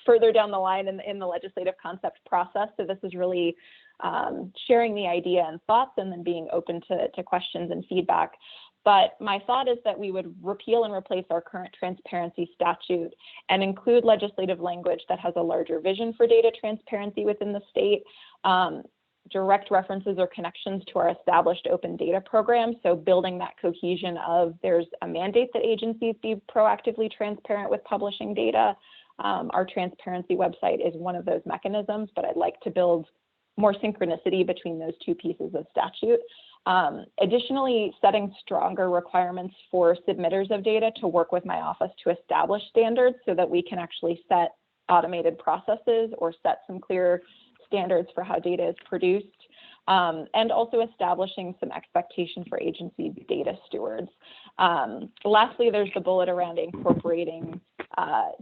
further down the line in the legislative concept process. So this is really sharing the idea and thoughts, and then being open to questions and feedback. But my thought is that we would repeal and replace our current transparency statute and include legislative language that has a larger vision for data transparency within the state, direct references or connections to our established open data program. So building that cohesion of, there's a mandate that agencies be proactively transparent with publishing data. Our transparency website is one of those mechanisms, but I'd like to build more synchronicity between those two pieces of statute. Additionally, setting stronger requirements for submitters of data to work with my office to establish standards so that we can actually set automated processes or set some clear standards for how data is produced. And also establishing some expectation for agency data stewards. Lastly, there's the bullet around incorporating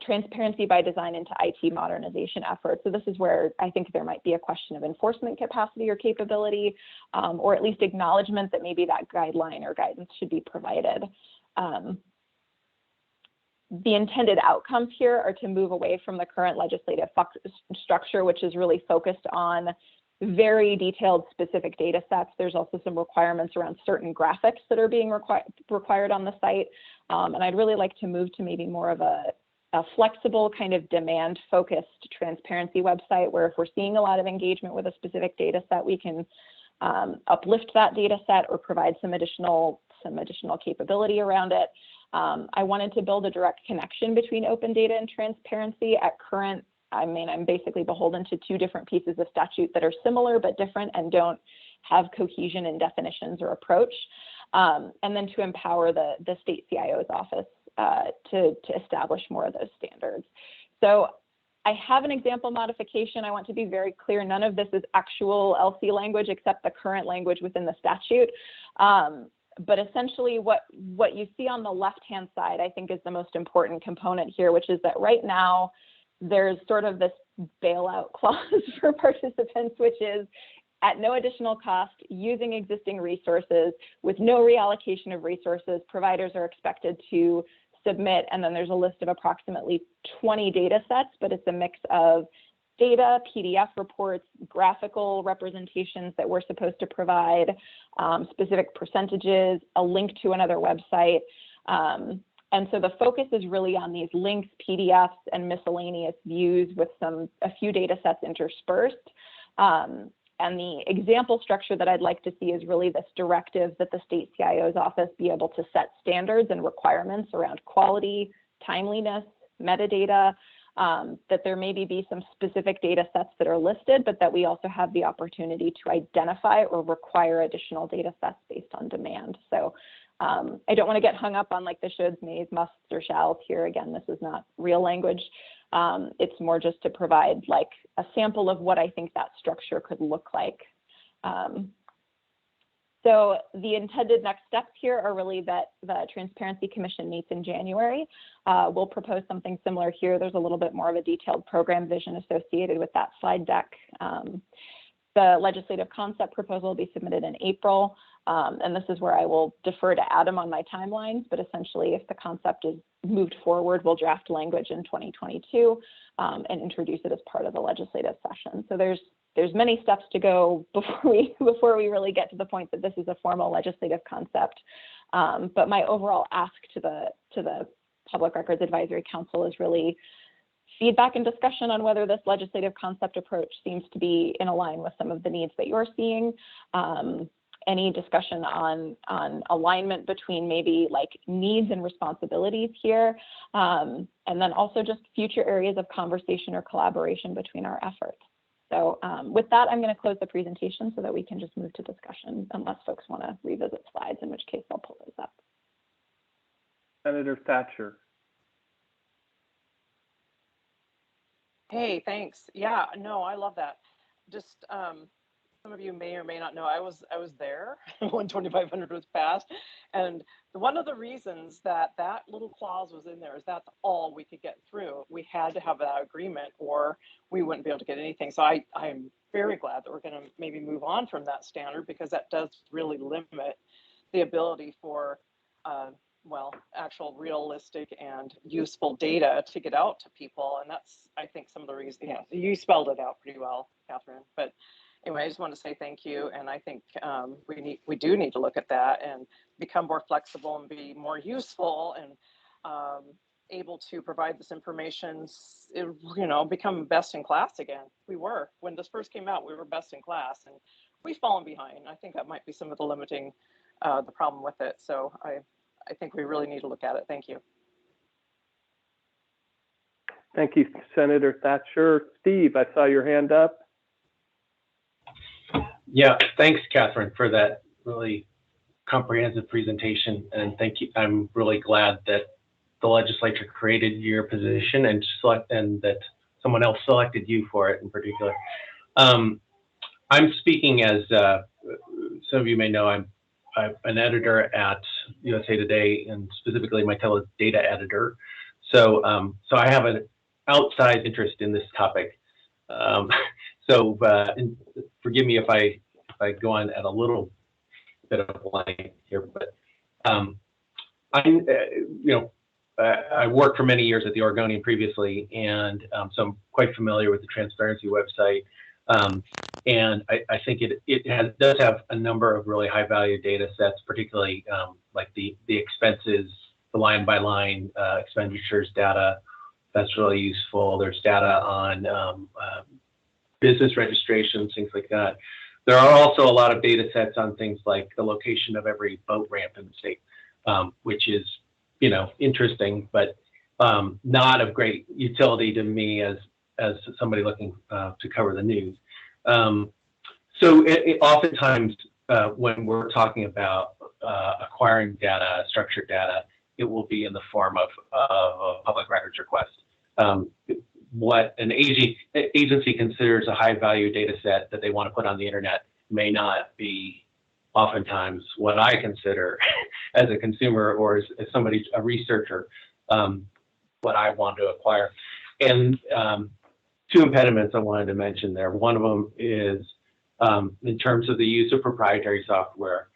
transparency by design into IT modernization efforts. So this is where I think there might be a question of enforcement capacity or capability, or at least acknowledgement that maybe that guideline or guidance should be provided. The intended outcomes here are to move away from the current legislative structure, which is really focused on very detailed specific data sets. There's also some requirements around certain graphics that are being required on the site. And I'd really like to move to maybe more of a flexible kind of demand focused transparency website where if we're seeing a lot of engagement with a specific data set, we can uplift that data set or provide some additional capability around it. I wanted to build a direct connection between open data and transparency. At current, I'm basically beholden to two different pieces of statute that are similar but different and don't have cohesion in definitions or approach. And then to empower the state CIO's office to establish more of those standards. So I have an example modification. I want to be very clear. None of this is actual LC language except the current language within the statute. But essentially what you see on the left-hand side, I think is the most important component here, which is that right now, there's sort of this bailout clause for participants, which is at no additional cost, using existing resources with no reallocation of resources, providers are expected to submit, and then there's a list of approximately 20 data sets, but it's a mix of data, PDF reports, graphical representations that we're supposed to provide, specific percentages, a link to another website. And so the focus is really on these links, PDFs, and miscellaneous views with a few data sets interspersed. And the example structure that I'd like to see is really this directive that the state CIO's office be able to set standards and requirements around quality, timeliness, metadata, that there maybe be some specific data sets that are listed, but that we also have the opportunity to identify or require additional data sets based on demand. So I don't want to get hung up on like the shoulds, mays, musts, or shalls here. Again, this is not real language. It's more just to provide like a sample of what I think that structure could look like. So the intended next steps here are really that the Transparency Commission meets in January. We'll propose something similar here. There's a little bit more of a detailed program vision associated with that slide deck. The legislative concept proposal will be submitted in April. And this is where I will defer to Adam on my timelines, but essentially if the concept is moved forward, we'll draft language in 2022 and introduce it as part of the legislative session. So there's many steps to go before we really get to the point that this is a formal legislative concept. But my overall ask to the Public Records Advisory Council is really feedback and discussion on whether this legislative concept approach seems to be in line with some of the needs that you're seeing. Any discussion on alignment between maybe like needs and responsibilities here, and then also just future areas of conversation or collaboration between our efforts. So with that, I'm going to close the presentation so that we can just move to discussion unless folks want to revisit slides, in which case I'll pull those up. Senator Thatcher. Hey, thanks. Yeah, no, I love that. Just some of you may or may not know, I was there when 2500 was passed, and one of the reasons that little clause was in there is that's all we could get through. We had to have that agreement, or we wouldn't be able to get anything. So I'm very glad that we're going to maybe move on from that standard, because that does really limit the ability for well, actual realistic and useful data to get out to people. And that's, I think, some of the reasons. Yeah, you spelled it out pretty well, Catherine. But anyway, I just want to say thank you. And I think we do need to look at that and become more flexible and be more useful and able to provide this information, become best in class again. We were, when this first came out, we were best in class, and we've fallen behind. I think that might be some of the limiting, the problem with it. So I think we really need to look at it. Thank you. Thank you, Senator Thatcher. Steve, I saw your hand up. Yeah, thanks, Catherine, for that really comprehensive presentation, and thank you. I'm really glad that the legislature created your position and that someone else selected you for it in particular. I'm speaking as some of you may know, I'm an editor at USA Today, and specifically my Metadata editor. So I have an outside interest in this topic. So forgive me if I go on at a little bit of a blank here, but I worked for many years at the Oregonian previously, and so I'm quite familiar with the Transparency website. And I think it does have a number of really high value data sets, particularly like the expenses, the line by line expenditures data. That's really useful. There's data on business registrations, things like that. There are also a lot of data sets on things like the location of every boat ramp in the state, which is, interesting, but not of great utility to me as somebody looking to cover the news. So oftentimes when we're talking about acquiring data, structured data, it will be in the form of a public records request. What an agency considers a high value data set that they want to put on the internet may not be oftentimes what I consider as a consumer or as somebody, a researcher, what I want to acquire. And two impediments I wanted to mention there. One of them is in terms of the use of proprietary software.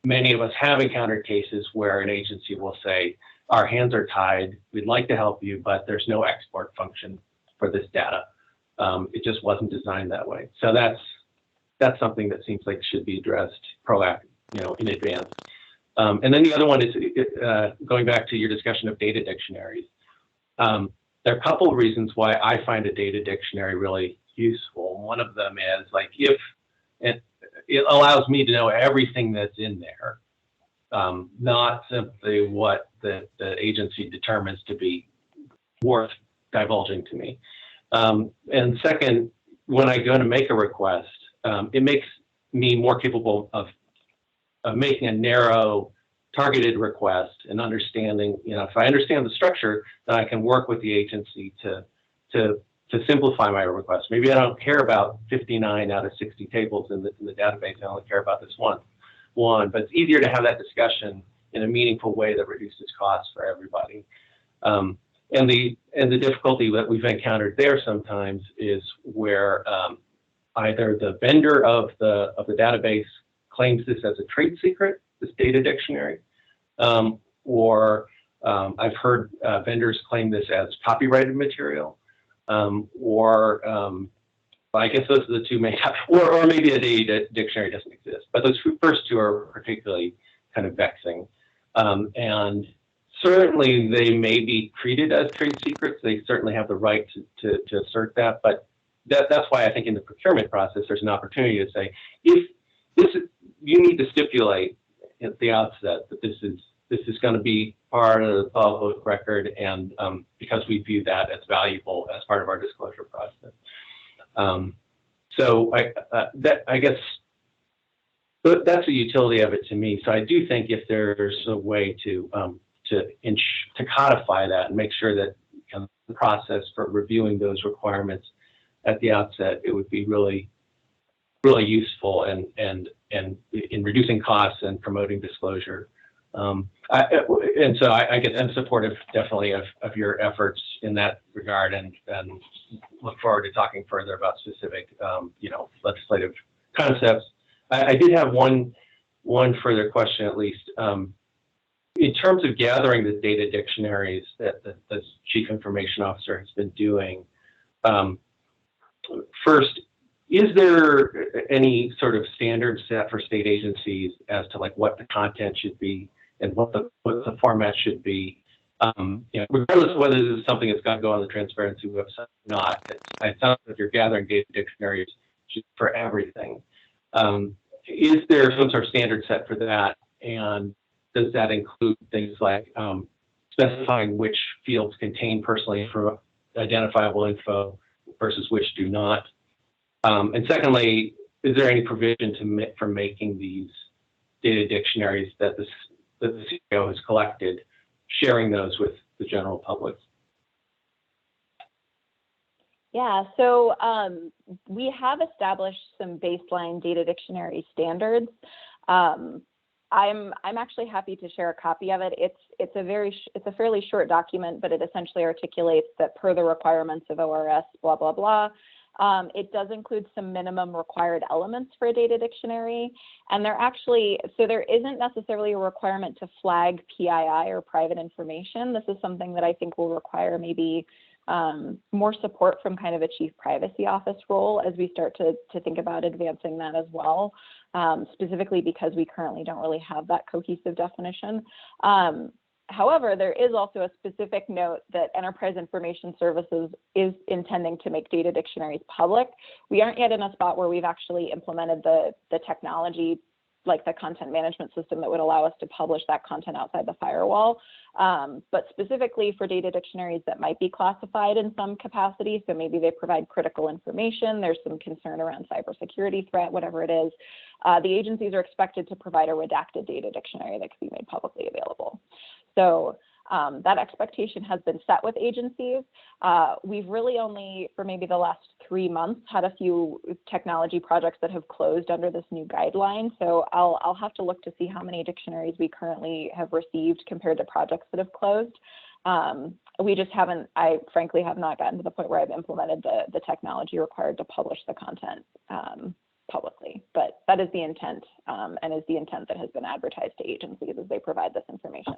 Many of us have encountered cases where an agency will say, our hands are tied, we'd like to help you, but there's no export function for this data. It just wasn't designed that way. So that's something that seems like should be addressed proactive, in advance. And then the other one is going back to your discussion of data dictionaries. There are a couple of reasons why I find a data dictionary really useful. One of them is like if it allows me to know everything that's in there, not simply what the agency determines to be worth divulging to me. And second, when I go to make a request, it makes me more capable of making a narrow, targeted request and understanding, if I understand the structure, then I can work with the agency to simplify my request. Maybe I don't care about 59 out of 60 tables in the database. I only care about this one, but it's easier to have that discussion in a meaningful way that reduces costs for everybody. And the difficulty that we've encountered there sometimes is where either the vendor of the database claims this as a trade secret, this data dictionary, or I've heard vendors claim this as copyrighted material, or I guess those are the two main, or maybe a data dictionary doesn't exist. But those first two are particularly kind of vexing. And certainly they may be treated as trade secrets. They certainly have the right to assert that. But that's why I think in the procurement process, there's an opportunity to say, if you need to stipulate at the outset that this is going to be part of the public record, and because we view that as valuable as part of our disclosure process. So I guess that's the utility of it to me. So I do think if there's a way to codify that and make sure that the process for reviewing those requirements at the outset, it would be really, really useful and in reducing costs and promoting disclosure. And so I guess I'm supportive definitely of your efforts in that regard, and look forward to talking further about specific legislative concepts. I did have one further question, at least. In terms of gathering the data dictionaries that the Chief Information Officer has been doing, first, is there any sort of standard set for state agencies as to like what the content should be and what the format should be? Regardless of whether this is something that's got to go on the Transparency website or not, it sounds like you're gathering data dictionaries for everything. Is there some sort of standard set for that? And does that include things like specifying which fields contain personally identifiable info versus which do not? And secondly, is there any provision for making these data dictionaries that the CIO has collected, sharing those with the general public? Yeah, so we have established some baseline data dictionary standards. I'm actually happy to share a copy of it. It's a fairly short document, but it essentially articulates that per the requirements of ORS, blah blah blah. It does include some minimum required elements for a data dictionary, and there isn't necessarily a requirement to flag PII or private information. This is something that I think will require maybe more support from kind of a chief privacy office role as we start to think about advancing that as well, specifically because we currently don't really have that cohesive definition. However, there is also a specific note that Enterprise Information Services is intending to make data dictionaries public. We aren't yet in a spot where we've actually implemented the technology, like the content management system that would allow us to publish that content outside the firewall. But specifically for data dictionaries that might be classified in some capacity, so maybe they provide critical information, there's some concern around cybersecurity threat, whatever it is, the agencies are expected to provide a redacted data dictionary that could be made publicly available. So that expectation has been set with agencies. We've really only, for maybe the last 3 months, had a few technology projects that have closed under this new guideline. So I'll have to look to see how many dictionaries we currently have received compared to projects that have closed. We just haven't, I frankly have not gotten to the point where I've implemented the technology required to publish the content publicly, but that is the intent, and is the intent that has been advertised to agencies as they provide this information.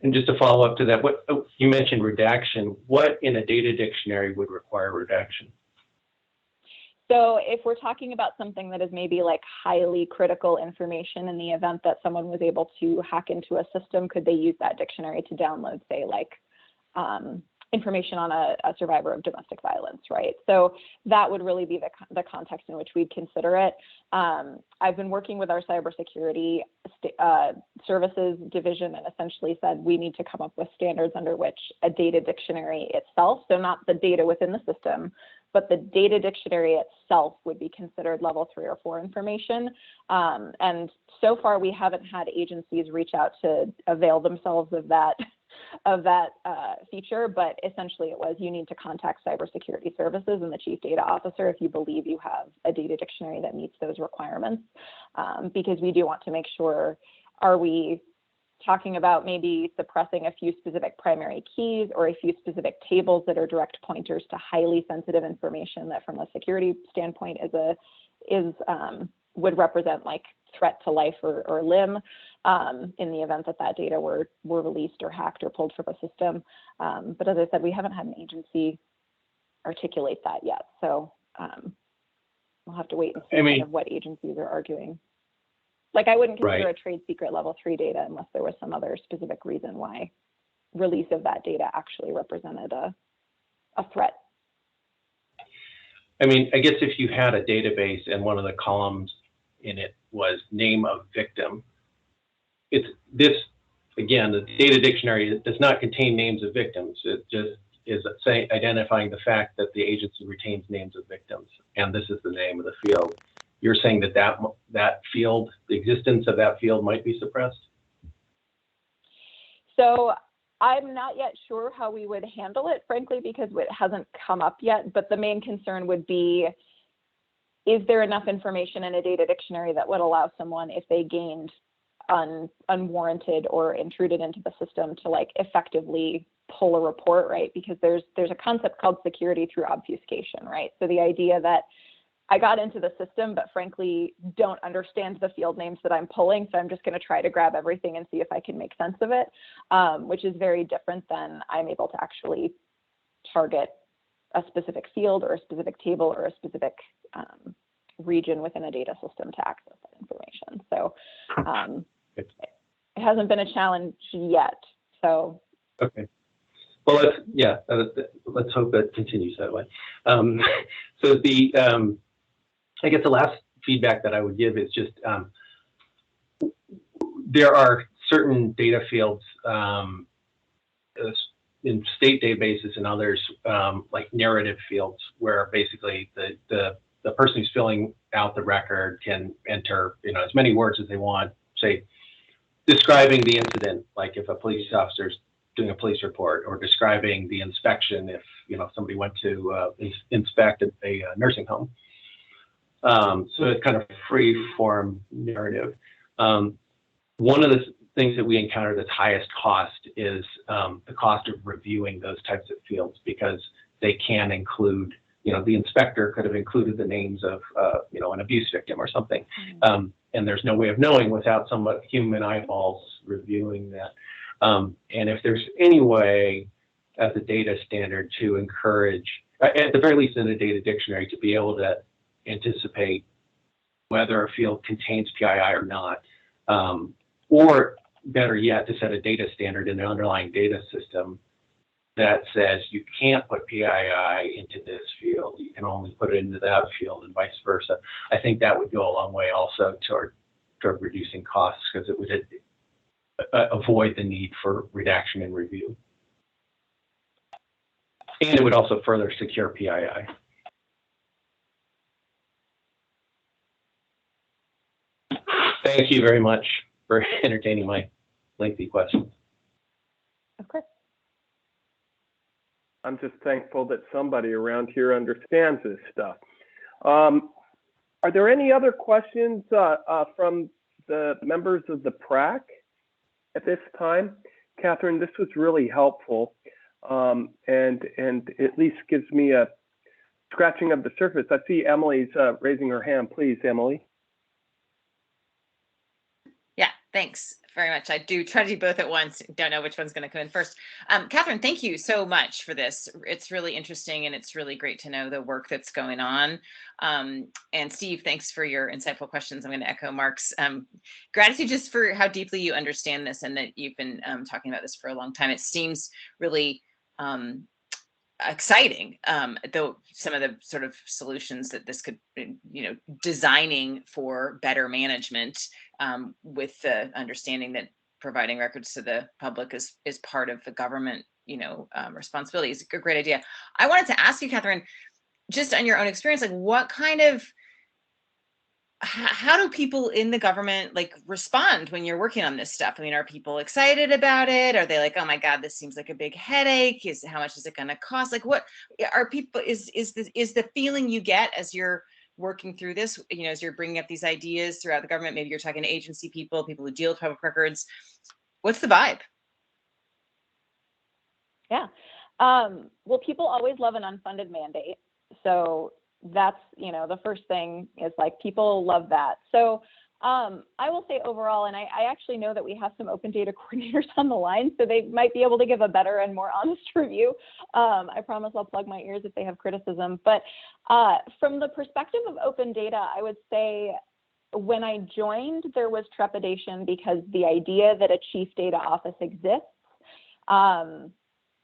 And just to follow up to that, what you mentioned redaction. What in a data dictionary would require redaction? So if we're talking about something that is maybe like highly critical information, in the event that someone was able to hack into a system, could they use that dictionary to download, say, like information on a survivor of domestic violence, right? So that would really be the context in which we'd consider it. I've been working with our cybersecurity services division and essentially said we need to come up with standards under which a data dictionary itself, so not the data within the system, but the data dictionary itself would be considered level 3 or 4 information. And so far we haven't had agencies reach out to avail themselves of that feature, but essentially it was, you need to contact cybersecurity services and the chief data officer if you believe you have a data dictionary that meets those requirements, because we do want to make sure, are we talking about maybe suppressing a few specific primary keys or a few specific tables that are direct pointers to highly sensitive information that from a security standpoint would represent like threat to life or limb, in the event that data were released or hacked or pulled from a system. But as I said, we haven't had an agency articulate that yet. So we'll have to wait and see kind of what agencies are arguing. Like I wouldn't consider a trade secret level 3 data unless there was some other specific reason why release of that data actually represented a threat. I mean, I guess if you had a database and one of the columns in it was name of victim, it's this, again, the data dictionary does not contain names of victims. It just is identifying the fact that the agency retains names of victims, and this is the name of the field. You're saying that field, the existence of that field might be suppressed? So I'm not yet sure how we would handle it, frankly, because it hasn't come up yet. But the main concern would be, is there enough information in a data dictionary that would allow someone, if they gained unwarranted or intruded into the system, to like effectively pull a report, right? Because there's a concept called security through obfuscation, right? So the idea that I got into the system, but frankly don't understand the field names that I'm pulling, so I'm just going to try to grab everything and see if I can make sense of it, which is very different than I'm able to actually target a specific field or a specific table or a specific region within a data system to access that information. So it hasn't been a challenge yet. So okay. Well, let's hope that continues that way. So the I guess the last feedback that I would give is just there are certain data fields, in state databases and others, like narrative fields, where basically the person who's filling out the record can enter, as many words as they want, say, describing the incident, like if a police officer's doing a police report, or describing the inspection if somebody went to inspect a nursing home. So it's kind of free form narrative. One of the things that we encounter that's highest cost is the cost of reviewing those types of fields, because they can include, the inspector could have included the names of, an abuse victim or something. And there's no way of knowing without some human eyeballs reviewing that. And if there's any way as a data standard to encourage, at the very least in a data dictionary, to be able to anticipate whether a field contains PII or not, or better yet, to set a data standard in the underlying data system that says you can't put PII into this field, you can only put it into that field, and vice versa. I think that would go a long way also toward reducing costs, because it would avoid the need for redaction and review. And it would also further secure PII. Thank you very much for entertaining my lengthy questions. Of course. I'm just thankful that somebody around here understands this stuff. Are there any other questions from the members of the PRAC at this time? Catherine, this was really helpful, and at least gives me a scratching of the surface. I see Emily's raising her hand. Please, Emily. Yeah, thanks very much. I do try to do both at once. Don't know which one's going to come in first. Catherine, thank you so much for this. It's really interesting, and it's really great to know the work that's going on. And Steve, thanks for your insightful questions. I'm going to echo Mark's gratitude just for how deeply you understand this, and that you've been talking about this for a long time. It seems really exciting, though some of the sort of solutions that this could, designing for better management, with the understanding that providing records to the public is part of the government, responsibility is a great idea. I wanted to ask you, Catherine, just on your own experience, like what kind of, how do people in the government respond when you're working on this stuff? I mean, are people excited about it? Are they like, oh my God, this seems like a big headache? How much is it going to cost? Like, what are people, is the feeling you get as you're working through this, as you're bringing up these ideas throughout the government, maybe you're talking to agency people who deal with public records, what's the vibe? Yeah. Well, people always love an unfunded mandate. So that's, the first thing is people love that. So I will say overall, and I actually know that we have some open data coordinators on the line, so they might be able to give a better and more honest review. I promise I'll plug my ears if they have criticism. But from the perspective of open data, I would say when I joined, there was trepidation because the idea that a chief data office exists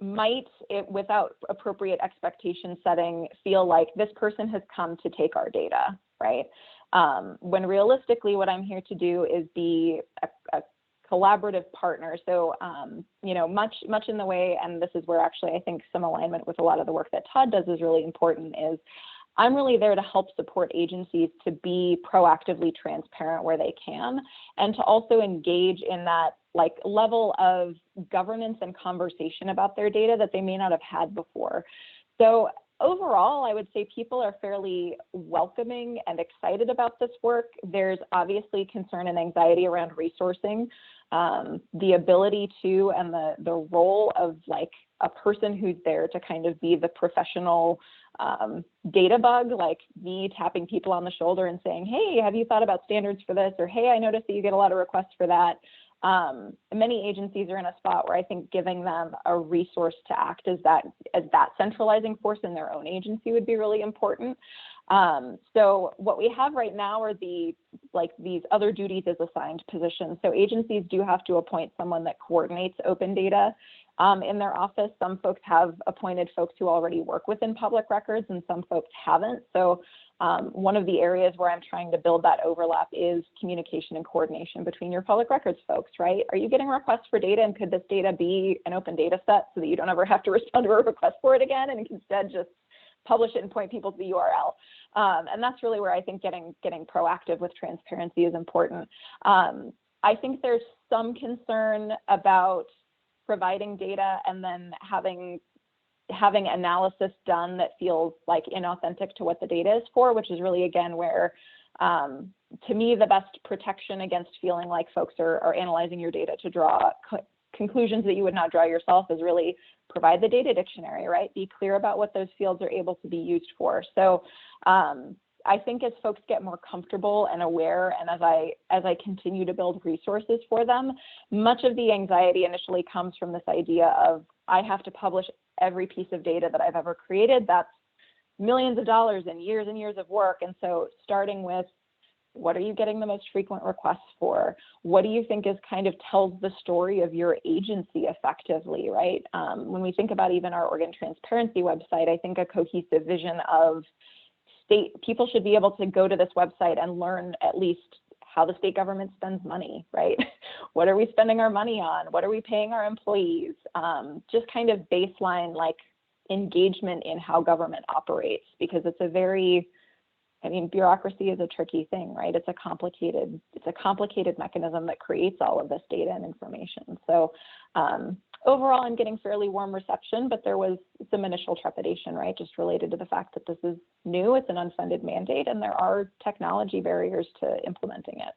might, without appropriate expectation setting, feel like this person has come to take our data, right? When realistically, what I'm here to do is be a collaborative partner. So, much in the way, and this is where actually I think some alignment with a lot of the work that Todd does is really important, is I'm really there to help support agencies to be proactively transparent where they can, and to also engage in that level of governance and conversation about their data that they may not have had before. So overall, I would say people are fairly welcoming and excited about this work. There's obviously concern and anxiety around resourcing, the ability to, and the role of a person who's there to kind of be the professional data bug, like me tapping people on the shoulder and saying, hey, have you thought about standards for this? Or, hey, I noticed that you get a lot of requests for that. Many agencies are in a spot where I think giving them a resource to act as that centralizing force in their own agency would be really important. So what we have right now are these other duties as assigned positions. So agencies do have to appoint someone that coordinates open data. in their office. Some folks have appointed folks who already work within public records, and some folks haven't. So one of the areas where I'm trying to build that overlap is communication and coordination between your public records folks, right? Are you getting requests for data, and could this data be an open data set so that you don't ever have to respond to a request for it again, and instead just publish it and point people to the URL? And that's really where I think getting proactive with transparency is important. I think there's some concern about providing data and then having analysis done that feels like inauthentic to what the data is for, which is really, again, where, to me, the best protection against feeling like folks are analyzing your data to draw conclusions that you would not draw yourself is really provide the data dictionary, right? Be clear about what those fields are able to be used for. So I think as folks get more comfortable and aware, and as I continue to build resources for them, much of the anxiety initially comes from this idea of, I have to publish every piece of data that I've ever created. That's millions of dollars and years of work. And so starting with, what are you getting the most frequent requests for? What do you think is kind of tells the story of your agency effectively, right? When we think about even our organ transparency website, I think a cohesive vision of people should be able to go to this website and learn at least how the state government spends money, right? What are we spending our money on? What are we paying our employees? Just kind of baseline like engagement in how government operates, because it's a very, I mean, bureaucracy is a tricky thing, right? It's a complicated mechanism that creates all of this data and information. So overall, I'm getting fairly warm reception, but there was some initial trepidation, right? Just related to the fact that this is new, it's an unfunded mandate, and there are technology barriers to implementing it.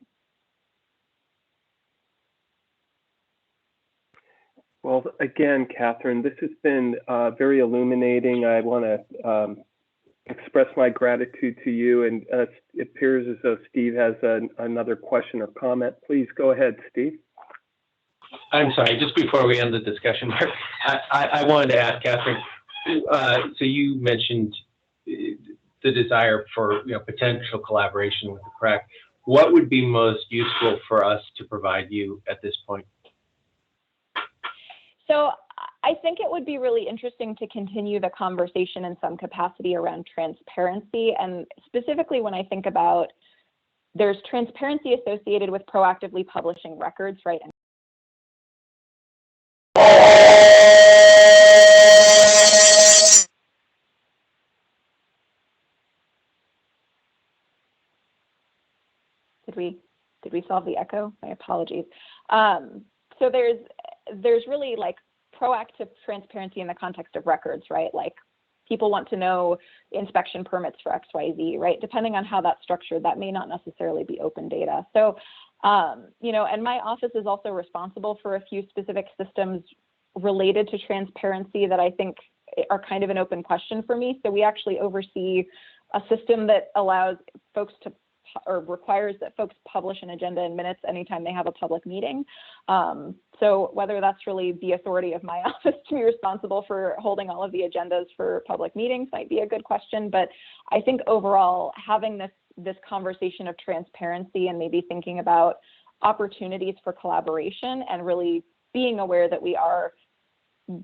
Well, again, Catherine, this has been very illuminating. I want to express my gratitude to you, and it appears as though Steve has another question or comment. Please go ahead, Steve. I'm sorry, just before we end the discussion, Mark, I wanted to ask Catherine, so you mentioned the desire for potential collaboration with the PRAC. What would be most useful for us to provide you at this point? So I think it would be really interesting to continue the conversation in some capacity around transparency. And specifically when I think about, there's transparency associated with proactively publishing records, right? Did we solve the echo? My apologies. So there's really like proactive transparency in the context of records, right? Like people want to know inspection permits for XYZ, right? Depending on how that's structured, that may not necessarily be open data. So, and my office is also responsible for a few specific systems related to transparency that I think are kind of an open question for me. So we actually oversee a system that allows folks to, or requires that folks publish an agenda in minutes anytime they have a public meeting. So whether that's really the authority of my office to be responsible for holding all of the agendas for public meetings might be a good question. But I think overall, having this conversation of transparency and maybe thinking about opportunities for collaboration and really being aware that we are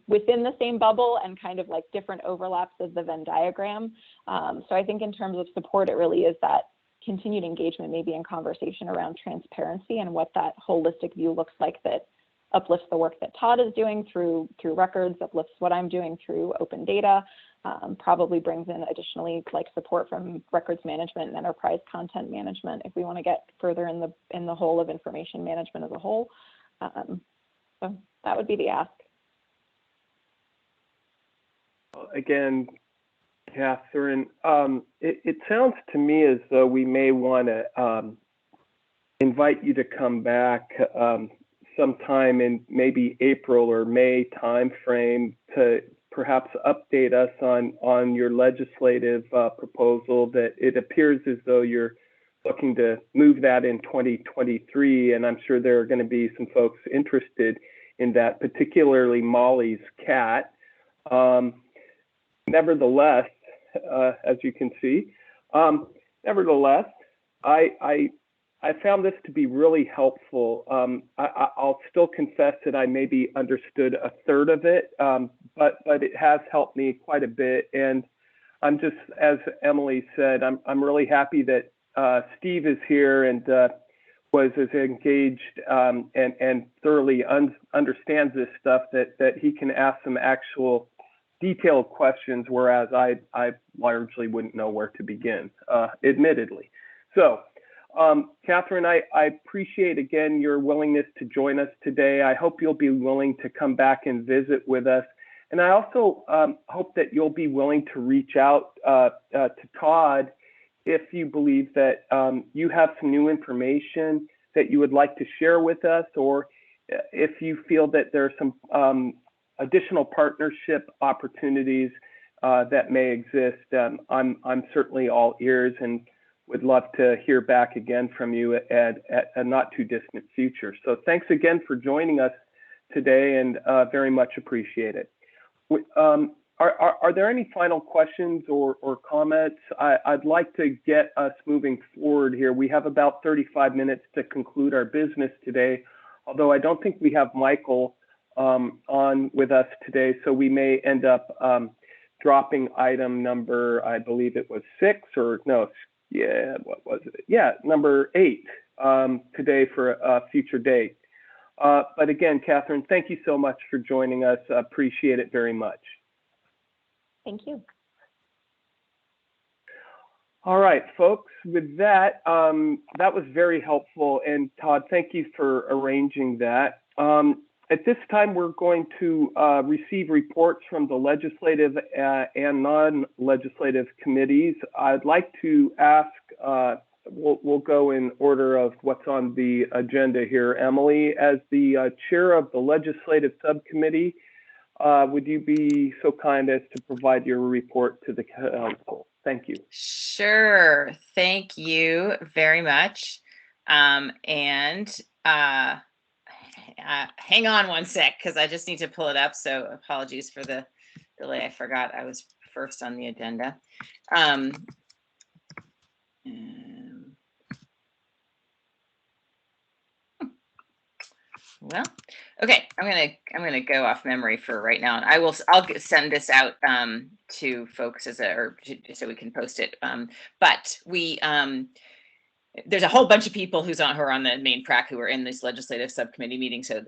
within the same bubble and kind of like different overlaps of the Venn diagram. So I think in terms of support, it really is that continued engagement, maybe in conversation around transparency and what that holistic view looks like that uplifts the work that Todd is doing through records, uplifts what I'm doing through open data, probably brings in additionally like support from records management and enterprise content management if we want to get further in the whole of information management as a whole. So that would be the ask. Again, Catherine, it sounds to me as though we may want to invite you to come back sometime in maybe April or May timeframe to perhaps update us on your legislative proposal. That it appears as though you're looking to move that in 2023, and I'm sure there are going to be some folks interested in that, particularly Molly's cat. Nevertheless, as you can see, nevertheless, I I found this to be really helpful. I'll still confess that I maybe understood a third of it, but it has helped me quite a bit. And I'm just, as Emily said, I'm really happy that Steve is here and was as engaged and thoroughly understands this stuff that he can ask some actual detailed questions, whereas I largely wouldn't know where to begin, admittedly. So, Catherine, I appreciate again your willingness to join us today. I hope you'll be willing to come back and visit with us. And I also hope that you'll be willing to reach out to Todd if you believe that you have some new information that you would like to share with us, or if you feel that there are some additional partnership opportunities that may exist. I'm certainly all ears and would love to hear back again from you at a not too distant future. So thanks again for joining us today, and very much appreciate it. Are there any final questions or comments? I'd like to get us moving forward here. We have about 35 minutes to conclude our business today, although I don't think we have Michael on with us today, so we may end up dropping item number, I believe it was 6, or no, yeah, what was it? Yeah, number 8 today for a future date. But again, Catherine, thank you so much for joining us. Appreciate it very much. Thank you. All right, folks, with that, that was very helpful. And Todd, thank you for arranging that. At this time, we're going to receive reports from the legislative and non-legislative committees. I'd like to ask, we'll go in order of what's on the agenda here. Emily, as the chair of the legislative subcommittee, would you be so kind as to provide your report to the council? Thank you. Sure. Thank you very much. Hang on one sec, because I just need to pull it up. So apologies for the delay. I forgot I was first on the agenda. Well, okay, I'm gonna go off memory for right now, and I'll send this out to folks so we can post it. But we there's a whole bunch of people who are on the main PRAC who are in this legislative subcommittee meeting. So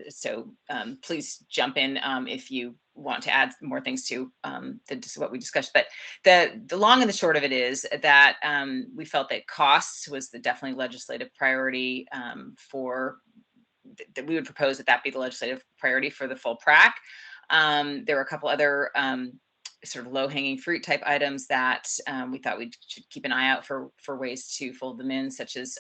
please jump in if you want to add more things to what we discussed. But the long and the short of it is that we felt that costs was definitely legislative priority that we would propose that be the legislative priority for the full PRAC. There were a couple other sort of low-hanging fruit type items that we thought we should keep an eye out for ways to fold them in, such as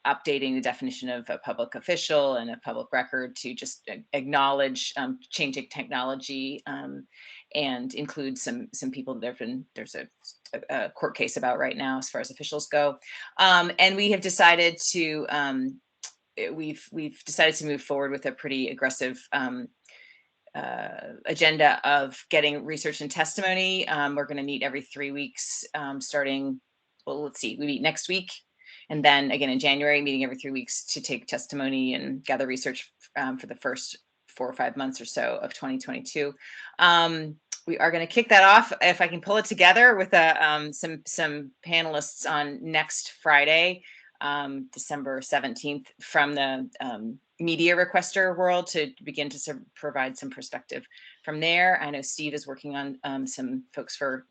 updating the definition of a public official and a public record to just acknowledge changing technology and include some people that there's a court case about right now as far as officials go. And we have decided to we've decided to move forward with a pretty aggressive agenda of getting research and testimony. We're going to meet every 3 weeks starting, well, let's see, we meet next week. And then again in January, meeting every 3 weeks to take testimony and gather research for the first 4 or 5 months or so of 2022. We are going to kick that off, if I can pull it together, with some panelists on next Friday, December 17th, from the media requester world to begin to provide some perspective from there. I know Steve is working on some folks for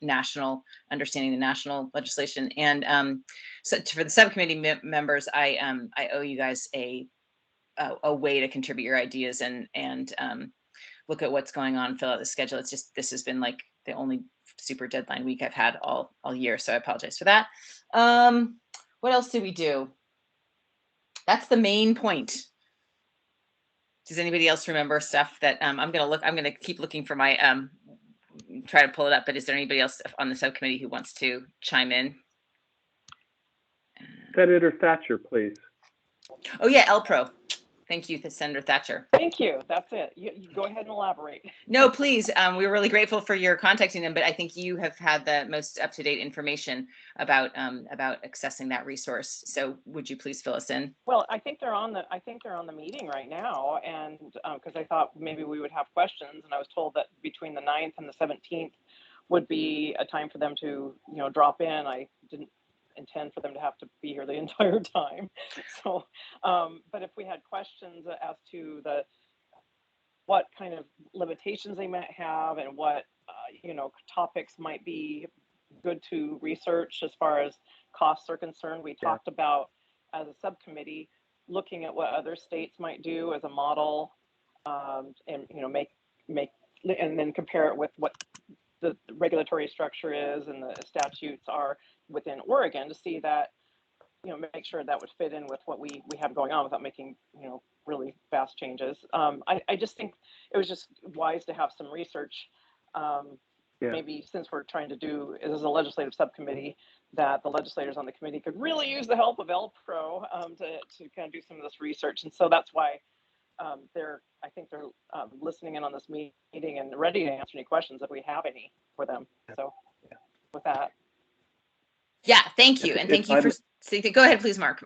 understanding the national legislation. And so for the subcommittee members, I owe you guys a way to contribute your ideas and look at what's going on, fill out the schedule. It's just, this has been like the only super deadline week I've had all year. So I apologize for that. What else did we do? That's the main point. Does anybody else remember stuff that I'm going to keep looking for my, try to pull it up, but is there anybody else on the subcommittee who wants to chime in? Senator Thatcher, please. Oh yeah, LPRO. Thank you, Senator Thatcher. Thank you. That's it. You go ahead and elaborate. No, please. We're really grateful for your contacting them, but I think you have had the most up-to-date information about accessing that resource. So would you please fill us in? Well, I think they're on the meeting right now, and because I thought maybe we would have questions, and I was told that between the 9th and the 17th would be a time for them to drop in. I didn't intend for them to have to be here the entire time. So, but if we had questions as to what kind of limitations they might have and what, topics might be good to research as far as costs are concerned, we talked about as a subcommittee looking at what other states might do as a model, and make and then compare it with what the regulatory structure is and the statutes are within Oregon to see that, make sure that would fit in with what we have going on without making, really fast changes. I just think it was just wise to have some research, maybe since we're trying to do it as a legislative subcommittee, that the legislators on the committee could really use the help of LPRO to kind of do some of this research. And so that's why I think they're listening in on this meeting and ready to answer any questions if we have any for them. So with that. Yeah, thank you. And thank you for, go ahead, please, Mark.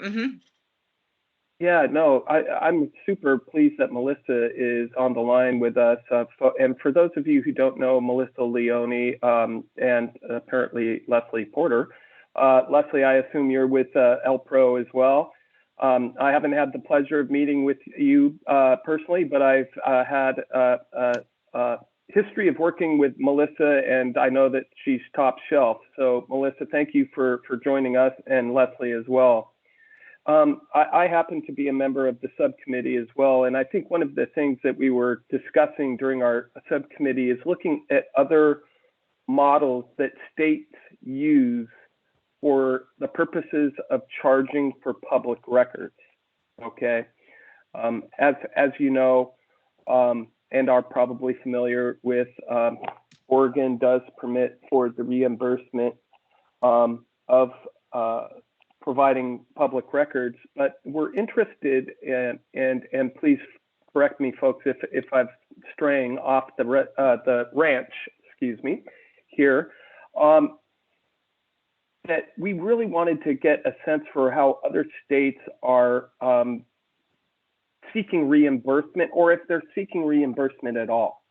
Yeah, no, I'm super pleased that Melissa is on the line with us. And for those of you who don't know Melissa Leone and apparently Leslie Porter, Leslie, I assume you're with LPRO as well. I haven't had the pleasure of meeting with you personally, but I've had a history of working with Melissa, and I know that she's top shelf. So Melissa, thank you for joining us, and Leslie as well. I happen to be a member of the subcommittee as well, and I think one of the things that we were discussing during our subcommittee is looking at other models that states use for the purposes of charging for public records. Okay, as you know, and are probably familiar with, Oregon does permit for the reimbursement of providing public records, but we're interested in, and please correct me, folks, if I'm straying off the ranch, excuse me, here, that we really wanted to get a sense for how other states are seeking reimbursement, or if they're seeking reimbursement at all,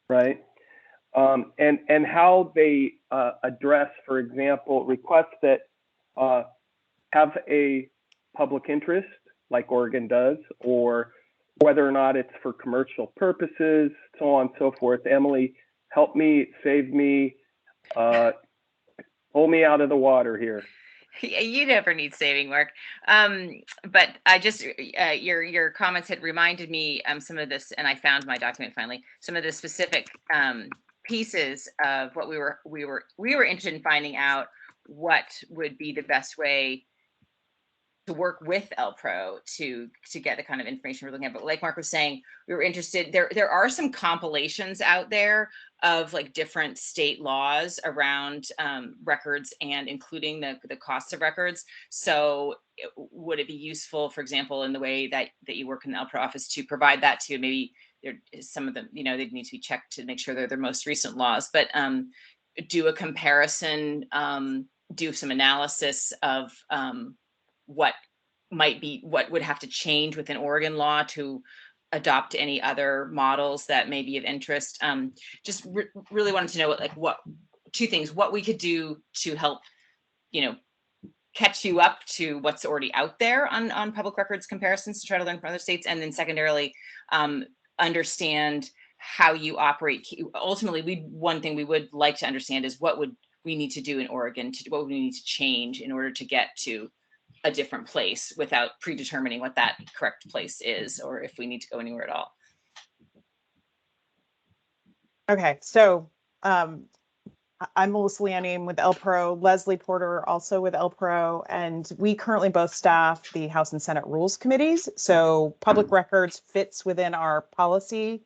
right? And how they address, for example, requests that have a public interest, like Oregon does, or whether or not it's for commercial purposes, so on and so forth. Emily, help me, save me, pull me out of the water here. You never need saving, Mark. But I just your comments had reminded me some of this, and I found my document finally. Some of the specific pieces of what we were interested in finding out what would be the best way to work with LPRO to get the kind of information we're looking at. But like Mark was saying, we were interested, there are some compilations out there of like different state laws around records and including the costs of records. So would it be useful, for example, in the way that you work in the LPRO office to provide that to maybe there some of them, they need to be checked to make sure they're the most recent laws, but do a comparison, do some analysis of what would have to change within Oregon law to adopt any other models that may be of interest. Just really wanted to know two things, what we could do to help, catch you up to what's already out there on public records comparisons to try to learn from other states. And then secondarily, understand how you operate. Ultimately, one thing we would like to understand is what would we need to do in Oregon, what would we need to change in order to get to a different place without predetermining what that correct place is, or if we need to go anywhere at all. Okay, so I'm Melissa Leone, I'm with LPRO, Leslie Porter also with LPRO, and we currently both staff the House and Senate Rules Committees. So public records fits within our policy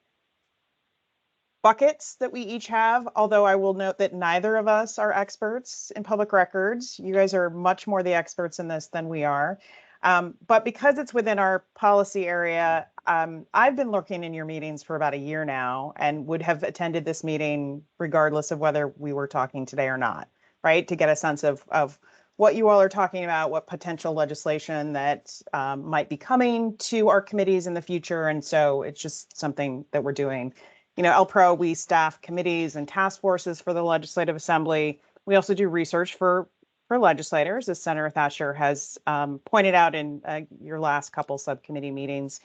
buckets that we each have, although I will note that neither of us are experts in public records. You guys are much more the experts in this than we are. But because it's within our policy area, I've been lurking in your meetings for about a year now and would have attended this meeting regardless of whether we were talking today or not, right? To get a sense of what you all are talking about, what potential legislation that might be coming to our committees in the future. And so it's just something that we're doing. You know, LPRO, we staff committees and task forces for the Legislative Assembly. We also do research for legislators, as Senator Thatcher has pointed out in your last couple subcommittee meetings.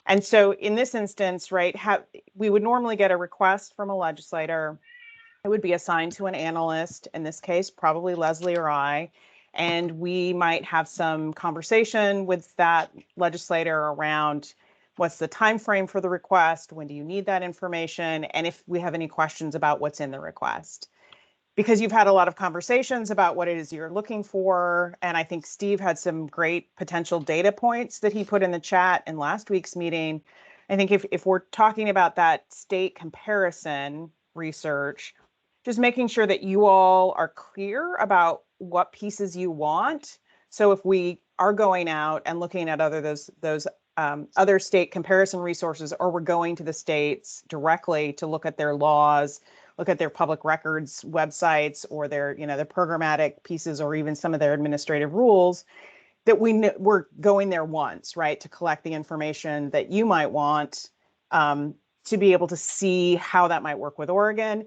And so in this instance, right, we would normally get a request from a legislator. It would be assigned to an analyst, in this case, probably Leslie or I, and we might have some conversation with that legislator around what's the time frame for the request, when do you need that information, and if we have any questions about what's in the request. Because you've had a lot of conversations about what it is you're looking for, and I think Steve had some great potential data points that he put in the chat in last week's meeting. I think if we're talking about that state comparison research, just making sure that you all are clear about what pieces you want. So if we are going out and looking at those other state comparison resources, or we're going to the states directly to look at their laws, look at their public records websites, or their, their programmatic pieces, or even some of their administrative rules, that we're going there once, right, to collect the information that you might want, to be able to see how that might work with Oregon.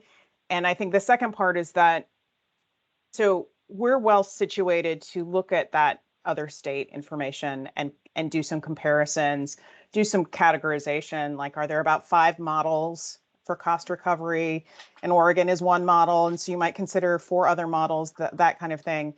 And I think the second part is that, so we're well situated to look at that other state information and do some comparisons, do some categorization, like, are there about 5 models for cost recovery, and Oregon is one model, and so you might consider 4 other models, that kind of thing.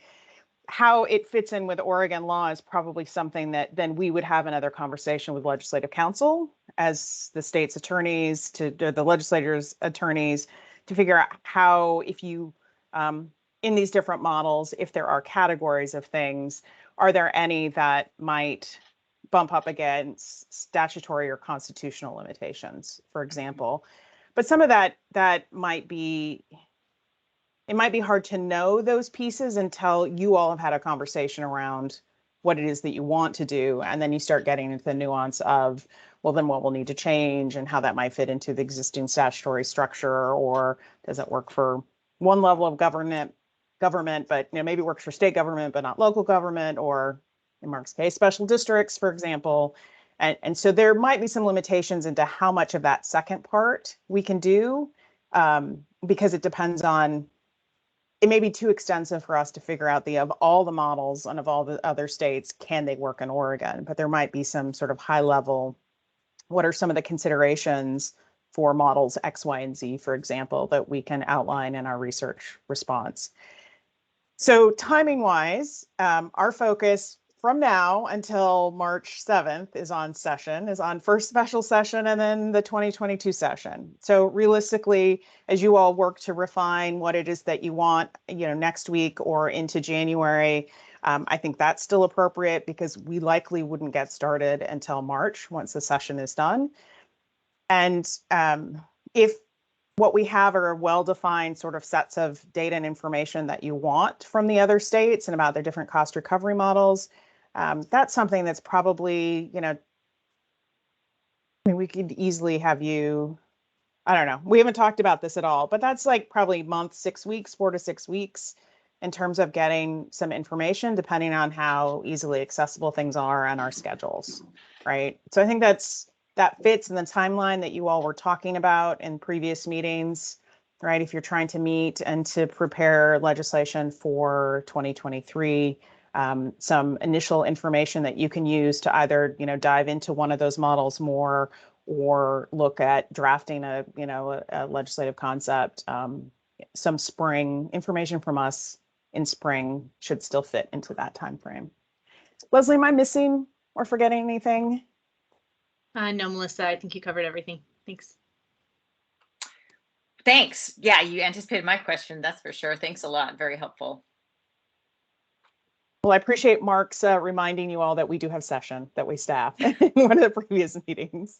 How it fits in with Oregon law is probably something that then we would have another conversation with Legislative Counsel as the state's attorneys, to the legislators' attorneys, to figure out how, if you, in these different models, if there are categories of things, are there any that might bump up against statutory or constitutional limitations, for example. But some of that might be, it might be hard to know those pieces until you all have had a conversation around what it is that you want to do. And then you start getting into the nuance of, well, then what will need to change and how that might fit into the existing statutory structure, or does it work for one level of government, but maybe it works for state government, but not local government, or in Mark's case, special districts, for example. And so there might be some limitations into how much of that second part we can do, because it depends on, it may be too extensive for us to figure out of all the models and of all the other states, can they work in Oregon? But there might be some sort of high level, what are some of the considerations for models X, Y, and Z, for example, that we can outline in our research response. So timing wise, our focus from now until March 7th is on first special session and then the 2022 session. So realistically, as you all work to refine what it is that you want, next week or into January, I think that's still appropriate, because we likely wouldn't get started until March once the session is done. And if what we have are well-defined sort of sets of data and information that you want from the other states and about their different cost recovery models, that's something that's probably, we could easily have you, I don't know, we haven't talked about this at all, but that's like probably 4 to 6 weeks in terms of getting some information, depending on how easily accessible things are on our schedules, right? So I think that fits in the timeline that you all were talking about in previous meetings, right? If you're trying to meet and to prepare legislation for 2023, some initial information that you can use to either, dive into one of those models more, or look at drafting a legislative concept. Some spring information from us in spring should still fit into that time frame. Leslie, am I missing or forgetting anything? No, Melissa, I think you covered everything. Thanks. Thanks. Yeah, you anticipated my question, that's for sure. Thanks a lot. Very helpful. Well, I appreciate Mark's reminding you all that we do have session that we staff in one of the previous meetings.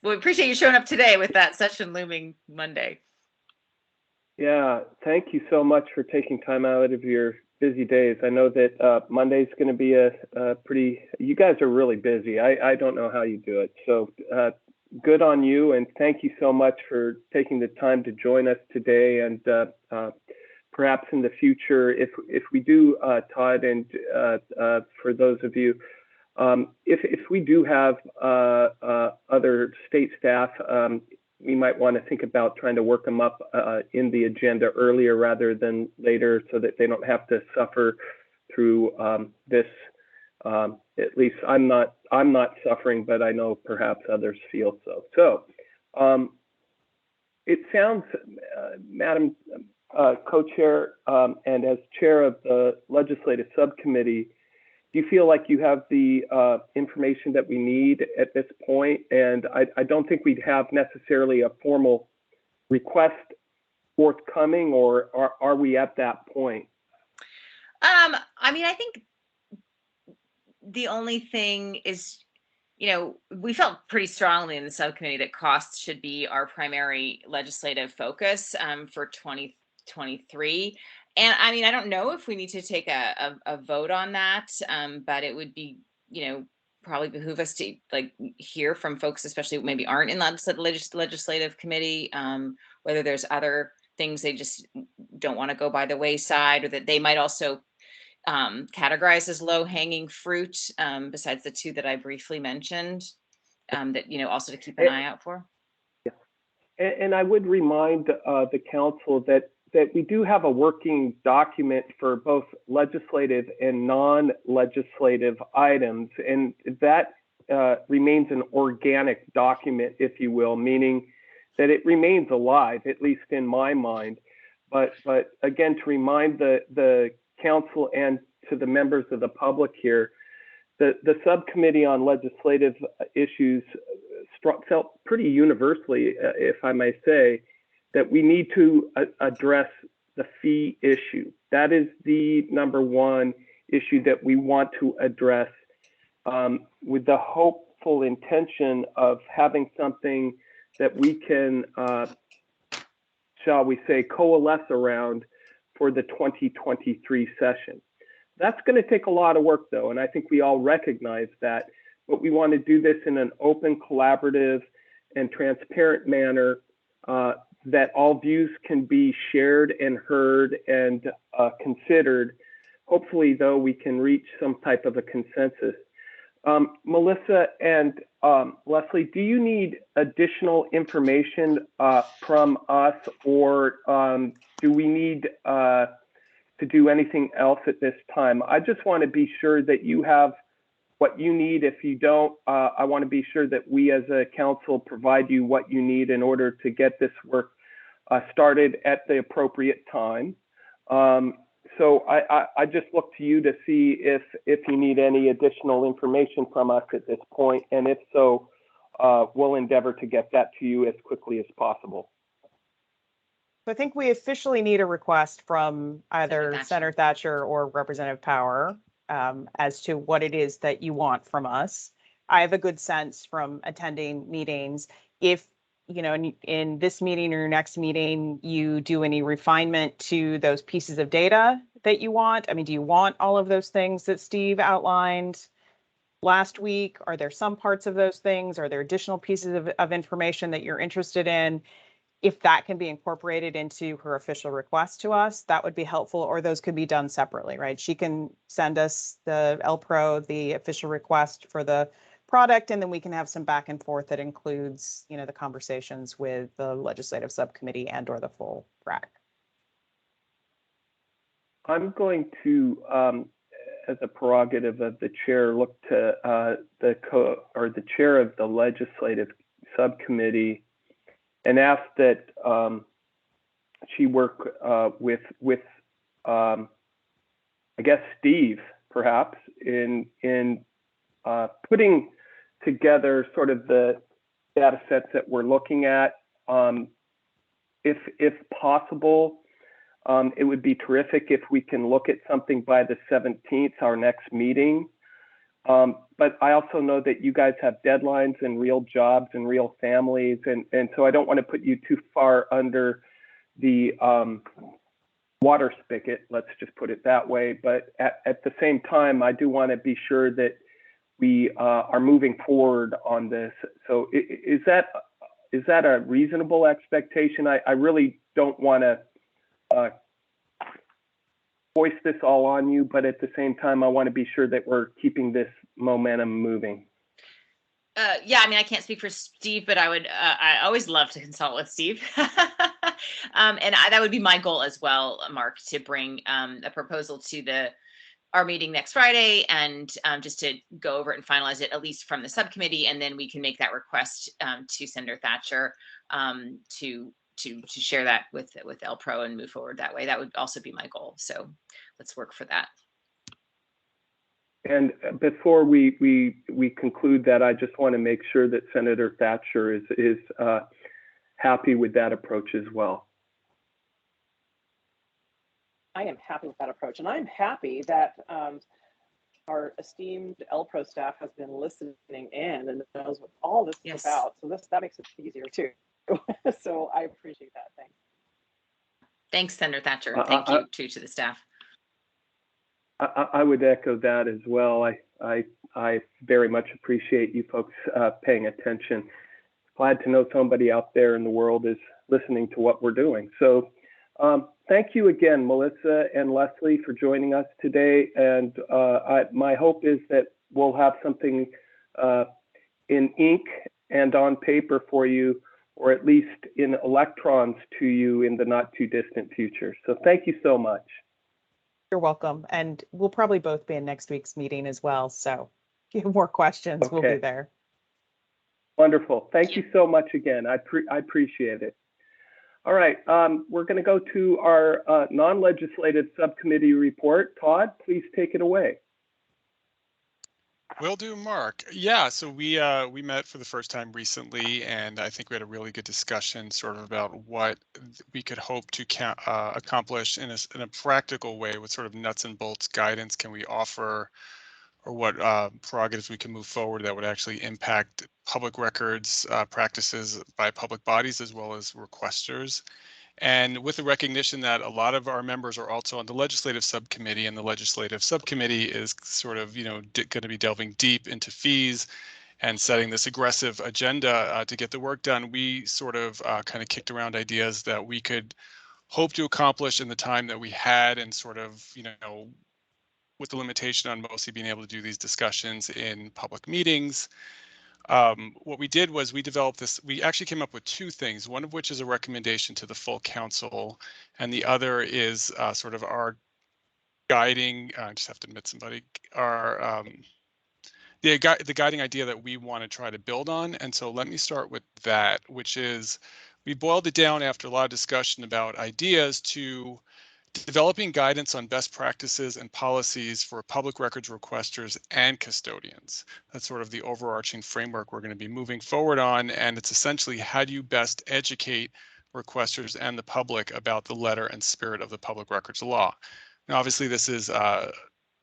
Well, we appreciate you showing up today with that session looming Monday. Yeah, thank you so much for taking time out of your busy days. I know that Monday's going to be a pretty, you guys are really busy. I don't know how you do it. So good on you. And thank you so much for taking the time to join us today. And perhaps in the future, if we do, Todd, and for those of you, if we do have other state staff, we might want to think about trying to work them up in the agenda earlier rather than later, so that they don't have to suffer through this. At least I'm not suffering, but I know perhaps others feel so. So it sounds, Madam Co-Chair, and as Chair of the Legislative Subcommittee, do you feel like you have the information that we need at this point? And I don't think we'd have necessarily a formal request forthcoming, or are we at that point? I mean, I think the only thing is, you know, we felt pretty strongly in the subcommittee that costs should be our primary legislative focus for 2023. And I mean, I don't know if we need to take a vote on that, but it would be, you know, probably behoove us to like hear from folks, especially who maybe aren't in the legislative committee, whether there's other things they just don't want to go by the wayside, or that they might also categorize as low-hanging fruit, besides the two that I briefly mentioned, that, you know, also to keep an eye out for. Yeah. And I would remind the council that we do have a working document for both legislative and non-legislative items, and that remains an organic document, if you will, meaning that it remains alive, at least in my mind. But again, to remind the council and to the members of the public here, the subcommittee on legislative issues felt pretty universally, if I may say, that we need to address the fee issue. That is the number one issue that we want to address, with the hopeful intention of having something that we can, shall we say, coalesce around for the 2023 session. That's going to take a lot of work, though, and I think we all recognize that, but we want to do this in an open, collaborative, and transparent manner, that all views can be shared and heard and considered. Hopefully, though, we can reach some type of a consensus. Melissa and Leslie, do you need additional information from us, or do we need to do anything else at this time? I just want to be sure that you have what you need. If you don't, I want to be sure that we as a council provide you what you need in order to get this work started at the appropriate time. So I just look to you to see if you need any additional information from us at this point, and if so, we'll endeavor to get that to you as quickly as possible. I think we officially need a request from either Senator Thatcher or Representative Power as to what it is that you want from us. I have a good sense from attending meetings, if, you know, in this meeting or your next meeting, you do any refinement to those pieces of data that you want. I mean, do you want all of those things that Steve outlined last week? Are there some parts of those things? Are there additional pieces of information that you're interested in? If that can be incorporated into her official request to us, that would be helpful, or those could be done separately, right? She can send us the LPRO, the official request for the product, and then we can have some back and forth that includes, you know, the conversations with the legislative subcommittee and or the full PRAC. I'm going to, as a prerogative of the chair, look to the chair of the legislative subcommittee and ask that she work with I guess Steve, perhaps, in putting together sort of the data sets that we're looking at. If possible, it would be terrific if we can look at something by the 17th, our next meeting. But I also know that you guys have deadlines and real jobs and real families. And so I don't want to put you too far under the water spigot, let's just put it that way. But at the same time, I do want to be sure that we are moving forward on this. So is that a reasonable expectation? I really don't want to voice this all on you, but at the same time, I want to be sure that we're keeping this momentum moving. Yeah, I mean, I can't speak for Steve, but I always love to consult with Steve. And that would be my goal as well, Mark, to bring a proposal to our meeting next Friday, and just to go over it and finalize it, at least from the subcommittee, and then we can make that request to Senator Thatcher to share that with LPRO and move forward that way. That would also be my goal. So let's work for that. And before we conclude that, I just want to make sure that Senator Thatcher is happy with that approach as well. I am happy with that approach, and I'm happy that our esteemed LPRO staff has been listening in and knows what all this is about. So that makes it easier too. So I appreciate that. Thanks. Thanks, Senator Thatcher. And thank you to the staff. I would echo that as well. I very much appreciate you folks paying attention. Glad to know somebody out there in the world is listening to what we're doing. So thank you again, Melissa and Leslie, for joining us today. And my hope is that we'll have something in ink and on paper for you, or at least in electrons to you in the not too distant future. So thank you so much. You're welcome. And we'll probably both be in next week's meeting as well. So if you have more questions, we'll be there. Wonderful. Thank you so much again. I appreciate it. All right, we're going to go to our non-legislative subcommittee report. Todd, please take it away. Will do, Mark. Yeah, so we met for the first time recently, and I think we had a really good discussion sort of about what we could hope to accomplish in a practical way. What sort of nuts and bolts guidance can we offer, or what prerogatives we can move forward that would actually impact public records practices by public bodies as well as requesters. And with the recognition that a lot of our members are also on the legislative subcommittee, and the legislative subcommittee is sort of, going to be delving deep into fees and setting this aggressive agenda to get the work done, we sort of kind of kicked around ideas that we could hope to accomplish in the time that we had, and sort of, with the limitation on mostly being able to do these discussions in public meetings. What we did was we developed this, we actually came up with two things, one of which is a recommendation to the full council, and the other is sort of our guiding, I just have to admit somebody, our the guiding idea that we want to try to build on. And so let me start with that, which is we boiled it down after a lot of discussion about ideas to developing guidance on best practices and policies for public records requesters and custodians. That's sort of the overarching framework we're going to be moving forward on. And it's essentially, how do you best educate requesters and the public about the letter and spirit of the public records law? Now, obviously, this is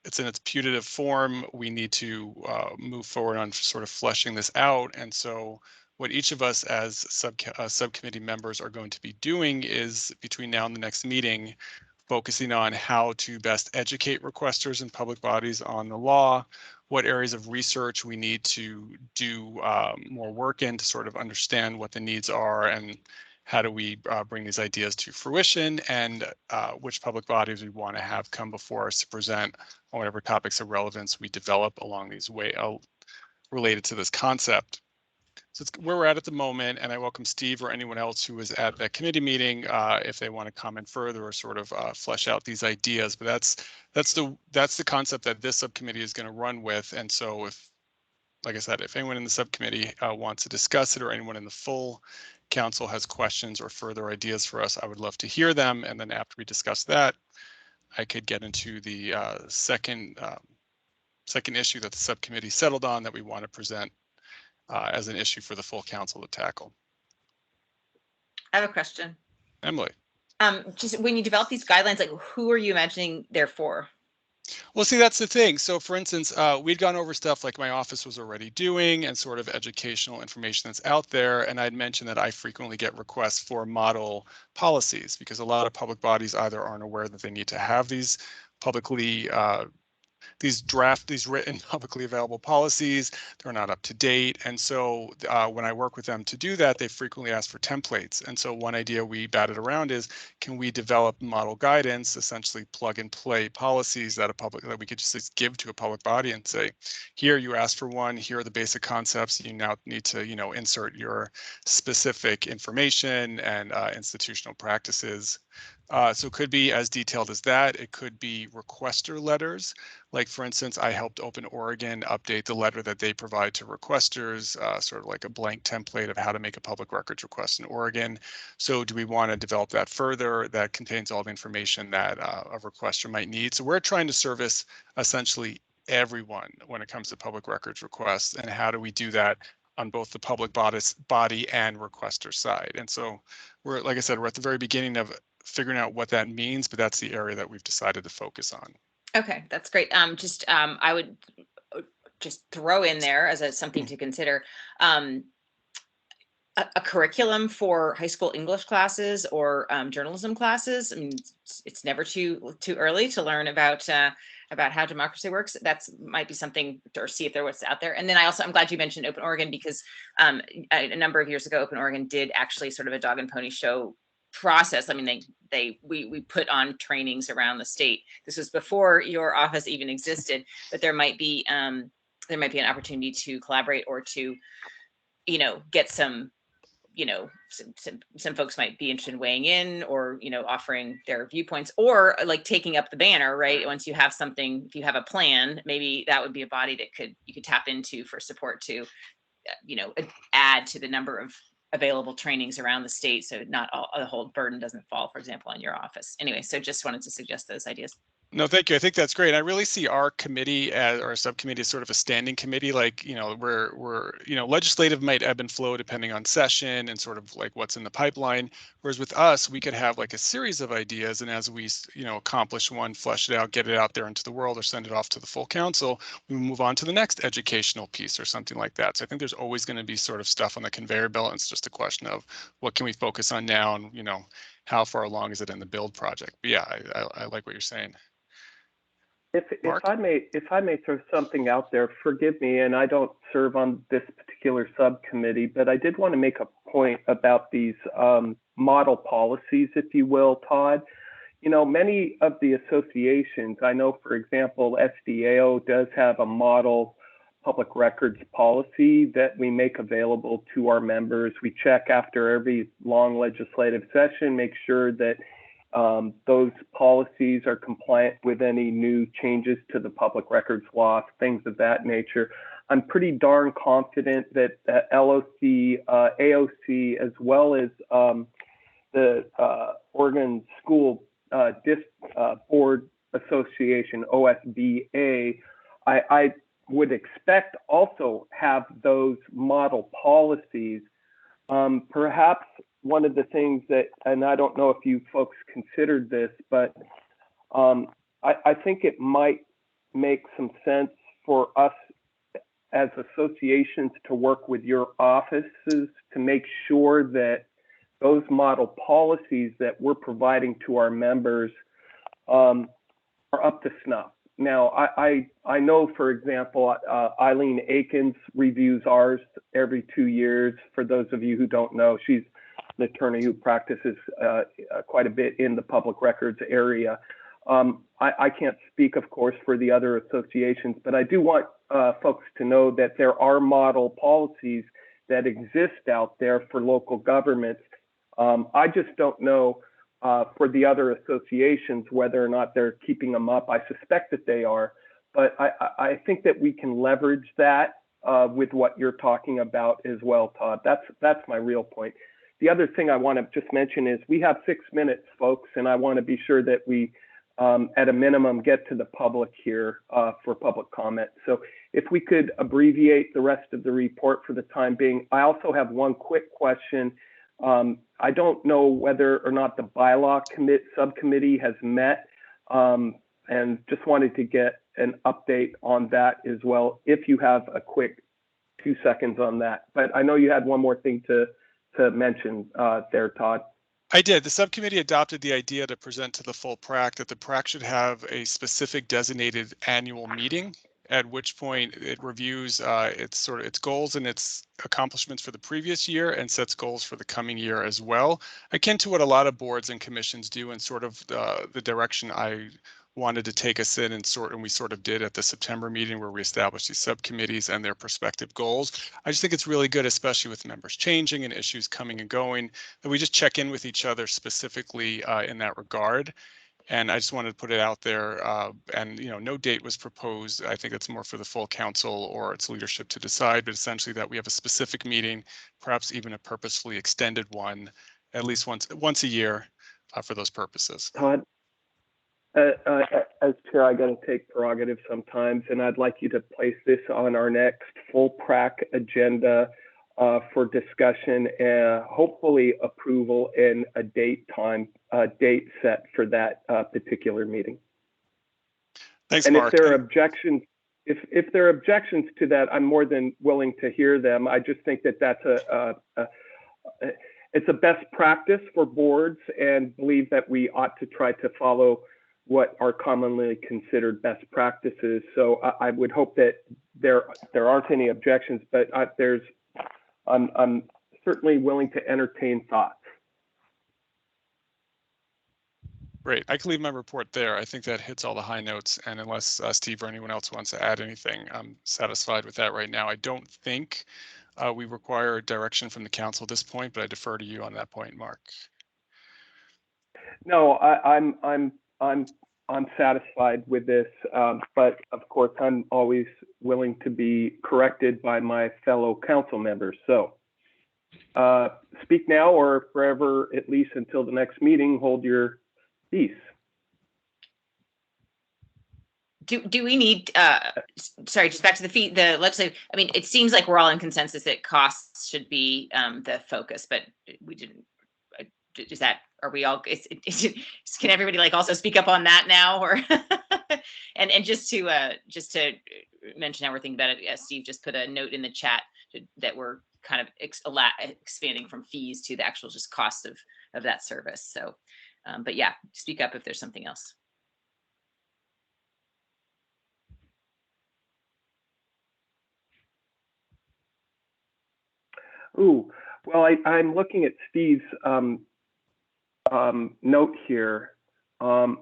it's in its putative form. We need to move forward on sort of fleshing this out. And so what each of us as subcommittee members are going to be doing is, between now and the next meeting, focusing on how to best educate requesters and public bodies on the law, what areas of research we need to do more work in to sort of understand what the needs are, and how do we bring these ideas to fruition, and which public bodies we want to have come before us to present on whatever topics of relevance we develop along these way related to this concept. So it's where we're at the moment, and I welcome Steve or anyone else who was at that committee meeting if they want to comment further or sort of flesh out these ideas. But that's the concept that this subcommittee is going to run with. And so, if, like I said, if anyone in the subcommittee wants to discuss it, or anyone in the full council has questions or further ideas for us, I would love to hear them. And then after we discuss that, I could get into the second issue that the subcommittee settled on that we want to present as an issue for the full council to tackle. I have a question. Emily. Just when you develop these guidelines, like, who are you imagining they're for? Well, see, that's the thing. So for instance, we'd gone over stuff like my office was already doing and sort of educational information that's out there. And I'd mentioned that I frequently get requests for model policies because a lot of public bodies either aren't aware that they need to have these publicly these written publicly available policies, they're not up to date. And so when I work with them to do that, they frequently ask for templates. And so one idea we batted around is, can we develop model guidance, essentially plug and play policies that we could just give to a public body and say, here you asked for one, here are the basic concepts, you now need to, insert your specific information and institutional practices. So it could be as detailed as that. It could be requester letters. Like for instance, I helped Open Oregon update the letter that they provide to requesters, sort of like a blank template of how to make a public records request in Oregon. So do we want to develop that further? That contains all the information that a requester might need. So we're trying to service essentially everyone when it comes to public records requests, and how do we do that on both the public body and requester side. And so we're, like I said, we're at the very beginning of figuring out what that means, but that's the area that we've decided to focus on. Okay, that's great. I would just throw in there as something to consider, a curriculum for high school English classes or journalism classes. I mean, it's never too early to learn about how democracy works. That's might be something, or see if there was out there. And then I'm glad you mentioned Open Oregon, because a number of years ago, Open Oregon did actually sort of a dog and pony show process. I mean, we put on trainings around the state. This was before your office even existed, but there might be an opportunity to collaborate, or to, get some, some folks might be interested in weighing in, or, offering their viewpoints, or like taking up the banner, right? Once you have something, if you have a plan, maybe that would be a body that you could tap into for support to, add to the number of available trainings around the state, so not the whole burden doesn't fall, for example, on your office. Anyway, so just wanted to suggest those ideas. No, thank you. I think that's great. I really see our committee or our subcommittee as sort of a standing committee. Like, we're legislative might ebb and flow depending on session and sort of like what's in the pipeline. Whereas with us, we could have like a series of ideas, and as we, accomplish one, flesh it out, get it out there into the world, or send it off to the full council, we move on to the next educational piece or something like that. So I think there's always going to be sort of stuff on the conveyor belt. And it's just a question of what can we focus on now, and how far along is it in the build project? But yeah, I like what you're saying. If I may throw something out there, forgive me, and I don't serve on this particular subcommittee, but I did want to make a point about these model policies, if you will, Todd. Many of the associations, I know, for example, SDAO does have a model public records policy that we make available to our members. We check after every long legislative session, make sure that those policies are compliant with any new changes to the public records law, things of that nature. I'm pretty darn confident that LOC, AOC, as well as the Oregon School Board Association, OSBA, I would expect also have those model policies. Perhaps one of the things that, and I don't know if you folks considered this, but I think it might make some sense for us as associations to work with your offices to make sure that those model policies that we're providing to our members are up to snuff. Now, I know, for example, Eileen Akins reviews ours every 2 years. For those of you who don't know, she's an attorney who practices quite a bit in the public records area. I can't speak, of course, for the other associations, but I do want folks to know that there are model policies that exist out there for local governments. I just don't know for the other associations whether or not they're keeping them up. I suspect that they are, but I think that we can leverage that with what you're talking about as well, Todd. That's my real point. The other thing I want to just mention is we have 6 minutes, folks, and I want to be sure that we, at a minimum, get to the public here for public comment. So if we could abbreviate the rest of the report for the time being. I also have one quick question. I don't know whether or not the bylaw subcommittee has met and just wanted to get an update on that as well, if you have a quick 2 seconds on that. But I know you had one more thing to mention there, Todd. I did. The subcommittee adopted the idea to present to the full PRAC that the PRAC should have a specific designated annual meeting, at which point it reviews its goals and its accomplishments for the previous year and sets goals for the coming year as well, akin to what a lot of boards and commissions do, and sort of the direction I wanted to take us in, and we sort of did at the September meeting, where we established these subcommittees and their prospective goals. I just think it's really good, especially with members changing and issues coming and going, that we just check in with each other specifically in that regard. And I just wanted to put it out there, and no date was proposed. I think it's more for the full council or its leadership to decide, but essentially that we have a specific meeting, perhaps even a purposefully extended one, at least once a year for those purposes. Todd, as chair, I got to take prerogative sometimes, and I'd like you to place this on our next full PRAC agenda for discussion and hopefully approval and a date set for that particular meeting. Thanks, and Mark. If there are objections, if there are objections to that, I'm more than willing to hear them. I just think that that's it's a best practice for boards, and believe that we ought to try to follow what are commonly considered best practices. So I would hope that there aren't any objections, but I'm certainly willing to entertain thoughts. Great. I can leave my report there. I think that hits all the high notes. And unless Steve or anyone else wants to add anything, I'm satisfied with that right now. I don't think we require direction from the council at this point, but I defer to you on that point, Mark. No, I'm satisfied with this, but of course I'm always willing to be corrected by my fellow council members. So speak now or forever, at least until the next meeting, hold your peace. Do we need, sorry, just back to the legislative, I mean, it seems like we're all in consensus that costs should be the focus, but we didn't, is that, are we all, can everybody like also speak up on that now, or, and just to mention how we're thinking about it, Steve just put a note in the chat that we're kind of expanding from fees to the actual just cost of that service. So, but yeah, speak up if there's something else. Ooh, well, I'm looking at Steve's note here. I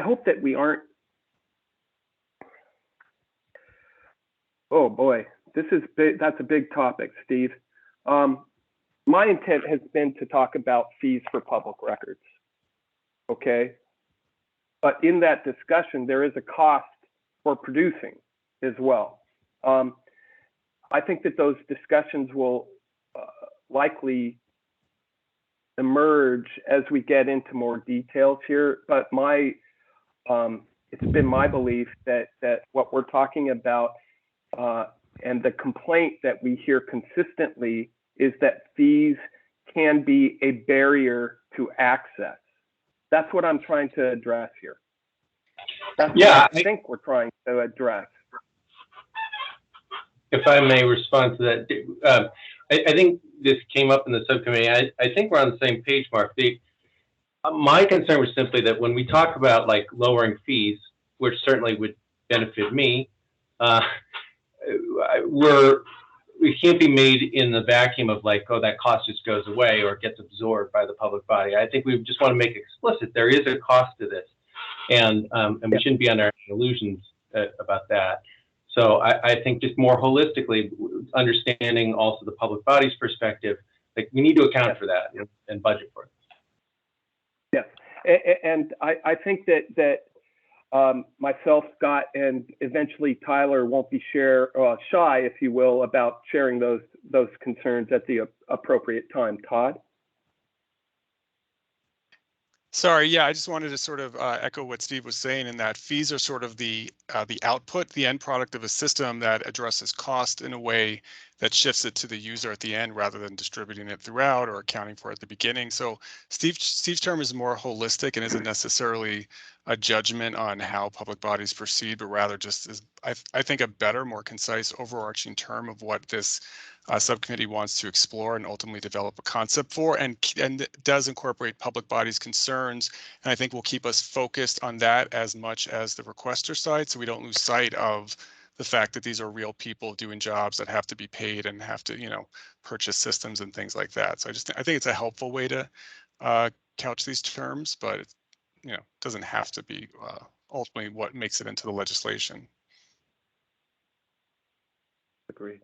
hope that we aren't. Oh boy, this is big. That's a big topic, Steve. My intent has been to talk about fees for public records. Okay, but in that discussion, there is a cost for producing as well. I think that those discussions will likely emerge as we get into more details here. But it's been my belief that what we're talking about and the complaint that we hear consistently is that fees can be a barrier to access. That's what I'm trying to address here. That's what I think we're trying to address. If I may respond to that, I think this came up in the subcommittee. I think we're on the same page, Mark. My concern was simply that when we talk about like lowering fees, which certainly would benefit me, we can't be made in the vacuum of like, oh, that cost just goes away or gets absorbed by the public body. I think we just want to make explicit there is a cost to this, and we shouldn't be under any illusions about that. So I think just more holistically, understanding also the public body's perspective, like we need to account for that and budget for it. Yes, and I think that myself, Scott, and eventually Tyler won't be shy, if you will, about sharing those concerns at the appropriate time. Todd? Sorry, yeah, I just wanted to sort of echo what Steve was saying, in that fees are sort of the output, the end product of a system that addresses cost in a way that shifts it to the user at the end rather than distributing it throughout or accounting for it at the beginning. So Steve's term is more holistic and isn't necessarily a judgment on how public bodies proceed, but rather just as I think a better, more concise, overarching term of what this subcommittee wants to explore and ultimately develop a concept for, and does incorporate public bodies' concerns. And I think will keep us focused on that as much as the requester side, so we don't lose sight of the fact that these are real people doing jobs that have to be paid and have to, purchase systems and things like that. So I think it's a helpful way to couch these terms, but it, doesn't have to be ultimately what makes it into the legislation. Agreed.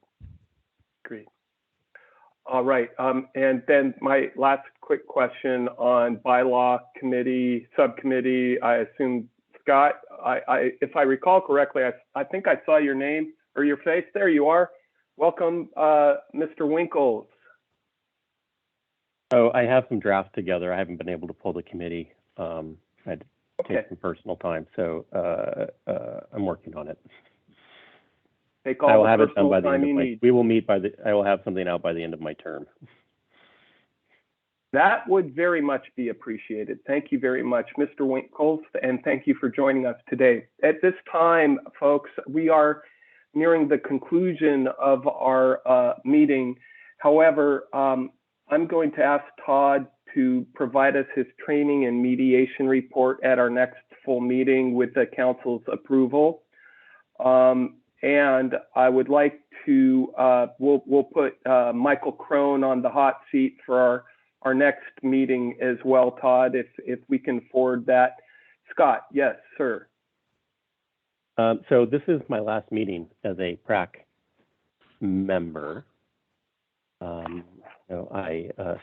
All right, and then my last quick question on bylaw committee, subcommittee. I assume Scott, if I recall correctly, I think I saw your name or your face. There you are. Welcome, Mr. Winkles. Oh, I have some drafts together. I haven't been able to pull the committee. I had to take some personal time, so I'm working on it. Take all the personal time you need. We will meet I will have something out by the end of my term. That would very much be appreciated. Thank you very much, Mr. Winkles, and thank you for joining us today. At this time, folks, we are nearing the conclusion of our meeting. However, I'm going to ask Todd to provide us his training and mediation report at our next full meeting with the council's approval. And I would like to, we'll put Michael Crone on the hot seat for our next meeting as well, Todd, if we can forward that. Scott, yes, sir. So this is my last meeting as a PRAC member.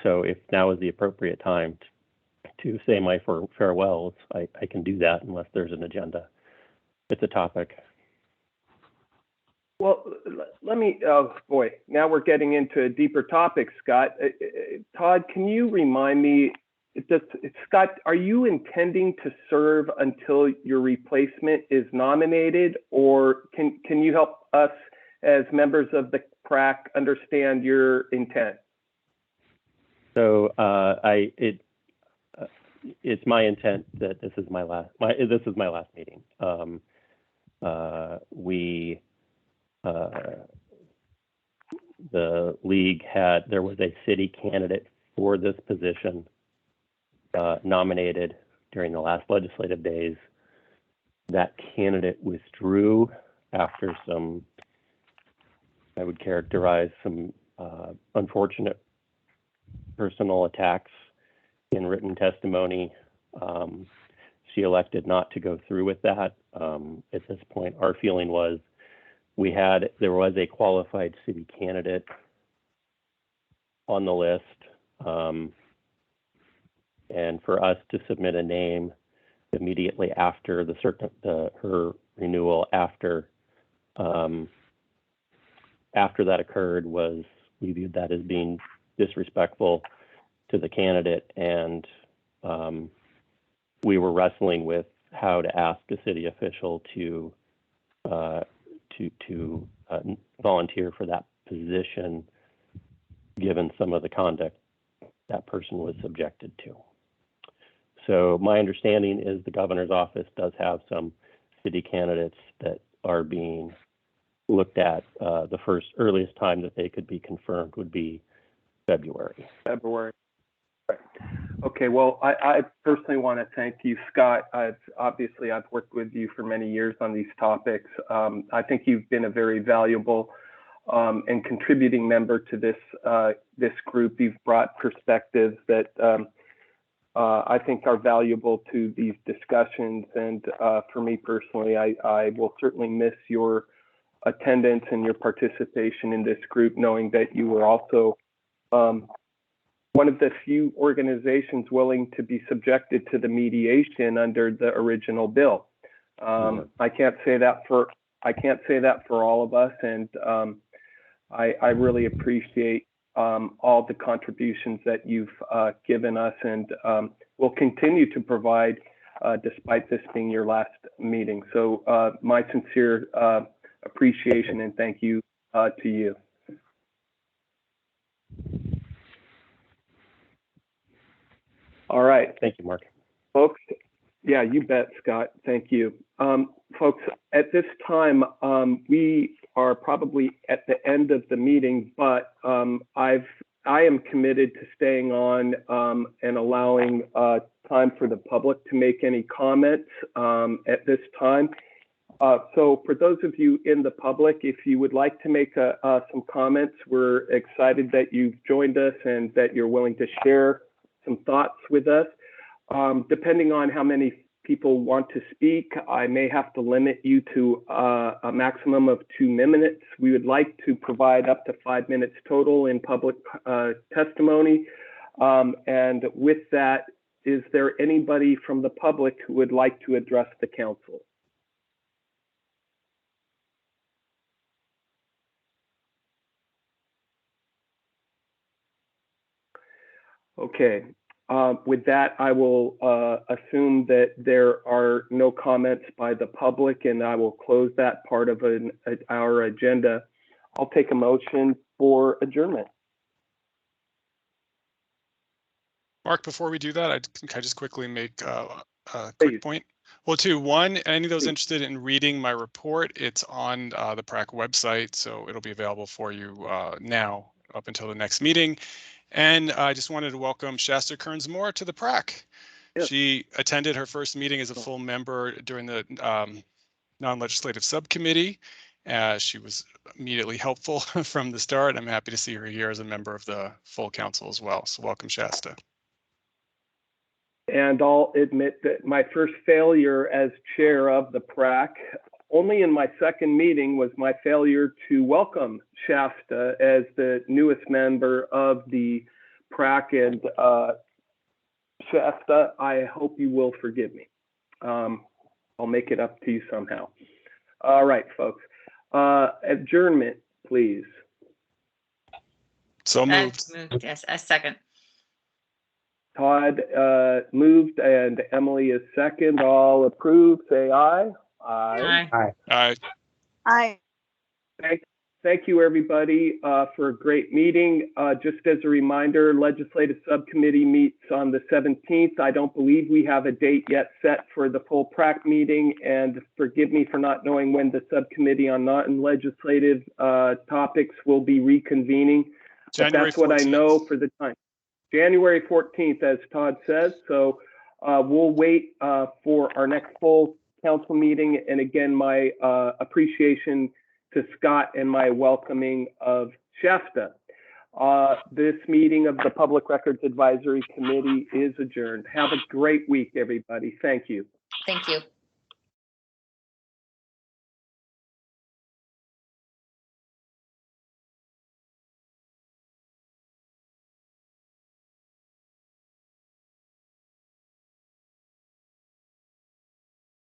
So if now is the appropriate time to say my farewells, I can do that unless there's an agenda. It's a topic. Well, let me, oh boy, now we're getting into a deeper topic, Scott. Todd, can you remind me, Scott, are you intending to serve until your replacement is nominated, or can you help us as members of the PRAC understand your intent? So it's my intent that this is my last meeting. The league there was a city candidate for this position nominated during the last legislative days. That candidate withdrew after some, I would characterize some unfortunate personal attacks in written testimony. She elected not to go through with that. At this point, our feeling was there was a qualified city candidate on the list, and for us to submit a name immediately after her renewal, after that occurred, we viewed that as being disrespectful to the candidate, and we were wrestling with how to ask a city official to volunteer for that position, given some of the conduct that person was subjected to. So my understanding is the governor's office does have some city candidates that are being looked at. The earliest time that they could be confirmed would be February. Right. Okay, well, I personally want to thank you, Scott. I've worked with you for many years on these topics. I think you've been a very valuable and contributing member to this group. You've brought perspectives that I think are valuable to these discussions. And for me personally, I will certainly miss your attendance and your participation in this group, knowing that you were also one of the few organizations willing to be subjected to the mediation under the original bill. I can't say that for all of us, and I really appreciate all the contributions that you've given us, and will continue to provide despite this being your last meeting. So my sincere appreciation and thank you to you. All right. Thank you, Mark. Folks, Yeah, you bet, Scott. Thank you. Folks, at this time, we are probably at the end of the meeting, but I am committed to staying on and allowing time for the public to make any comments at this time. So for those of you in the public, if you would like to make some comments, we're excited that you've joined us and that you're willing to share some thoughts with us. Depending on how many people want to speak, I may have to limit you to a maximum of 2 minutes. We would like to provide up to 5 minutes total in public testimony. And with that, is there anybody from the public who would like to address the council? Okay. With that, I will assume that there are no comments by the public, and I will close that part of our agenda. I'll take a motion for adjournment. Mark, before we do that, can I just quickly make a quick point? Well, two, one, any of those interested in reading my report, it's on the PRAC website, so it'll be available for you now up until the next meeting. And I just wanted to welcome Shasta Kearns-Moore to the PRAC. Yes. She attended her first meeting as a full member during the non-legislative subcommittee. She was immediately helpful from the start. I'm happy to see her here as a member of the full council as well. So welcome, Shasta. And I'll admit that my first failure as chair of the PRAC, only in my second meeting, was my failure to welcome Shasta as the newest member of the PRAC. And Shasta, I hope you will forgive me. I'll make it up to you somehow. All right, folks. Adjournment, please. So moved. Yes, a second. Todd moved and Emily is second. All approved, say aye. Aye. Aye. Aye. Aye. Thank you, everybody, for a great meeting. Just as a reminder, Legislative Subcommittee meets on the 17th. I don't believe we have a date yet set for the full PRAC meeting, and forgive me for not knowing when the Subcommittee on non-legislative topics will be reconvening. But that's what I know for the time. January 14th, as Todd says. So we'll wait for our next full council meeting. And again, my appreciation to Scott and my welcoming of Shasta. This meeting of the Public Records Advisory Committee is adjourned. Have a great week, everybody. Thank you. Thank you.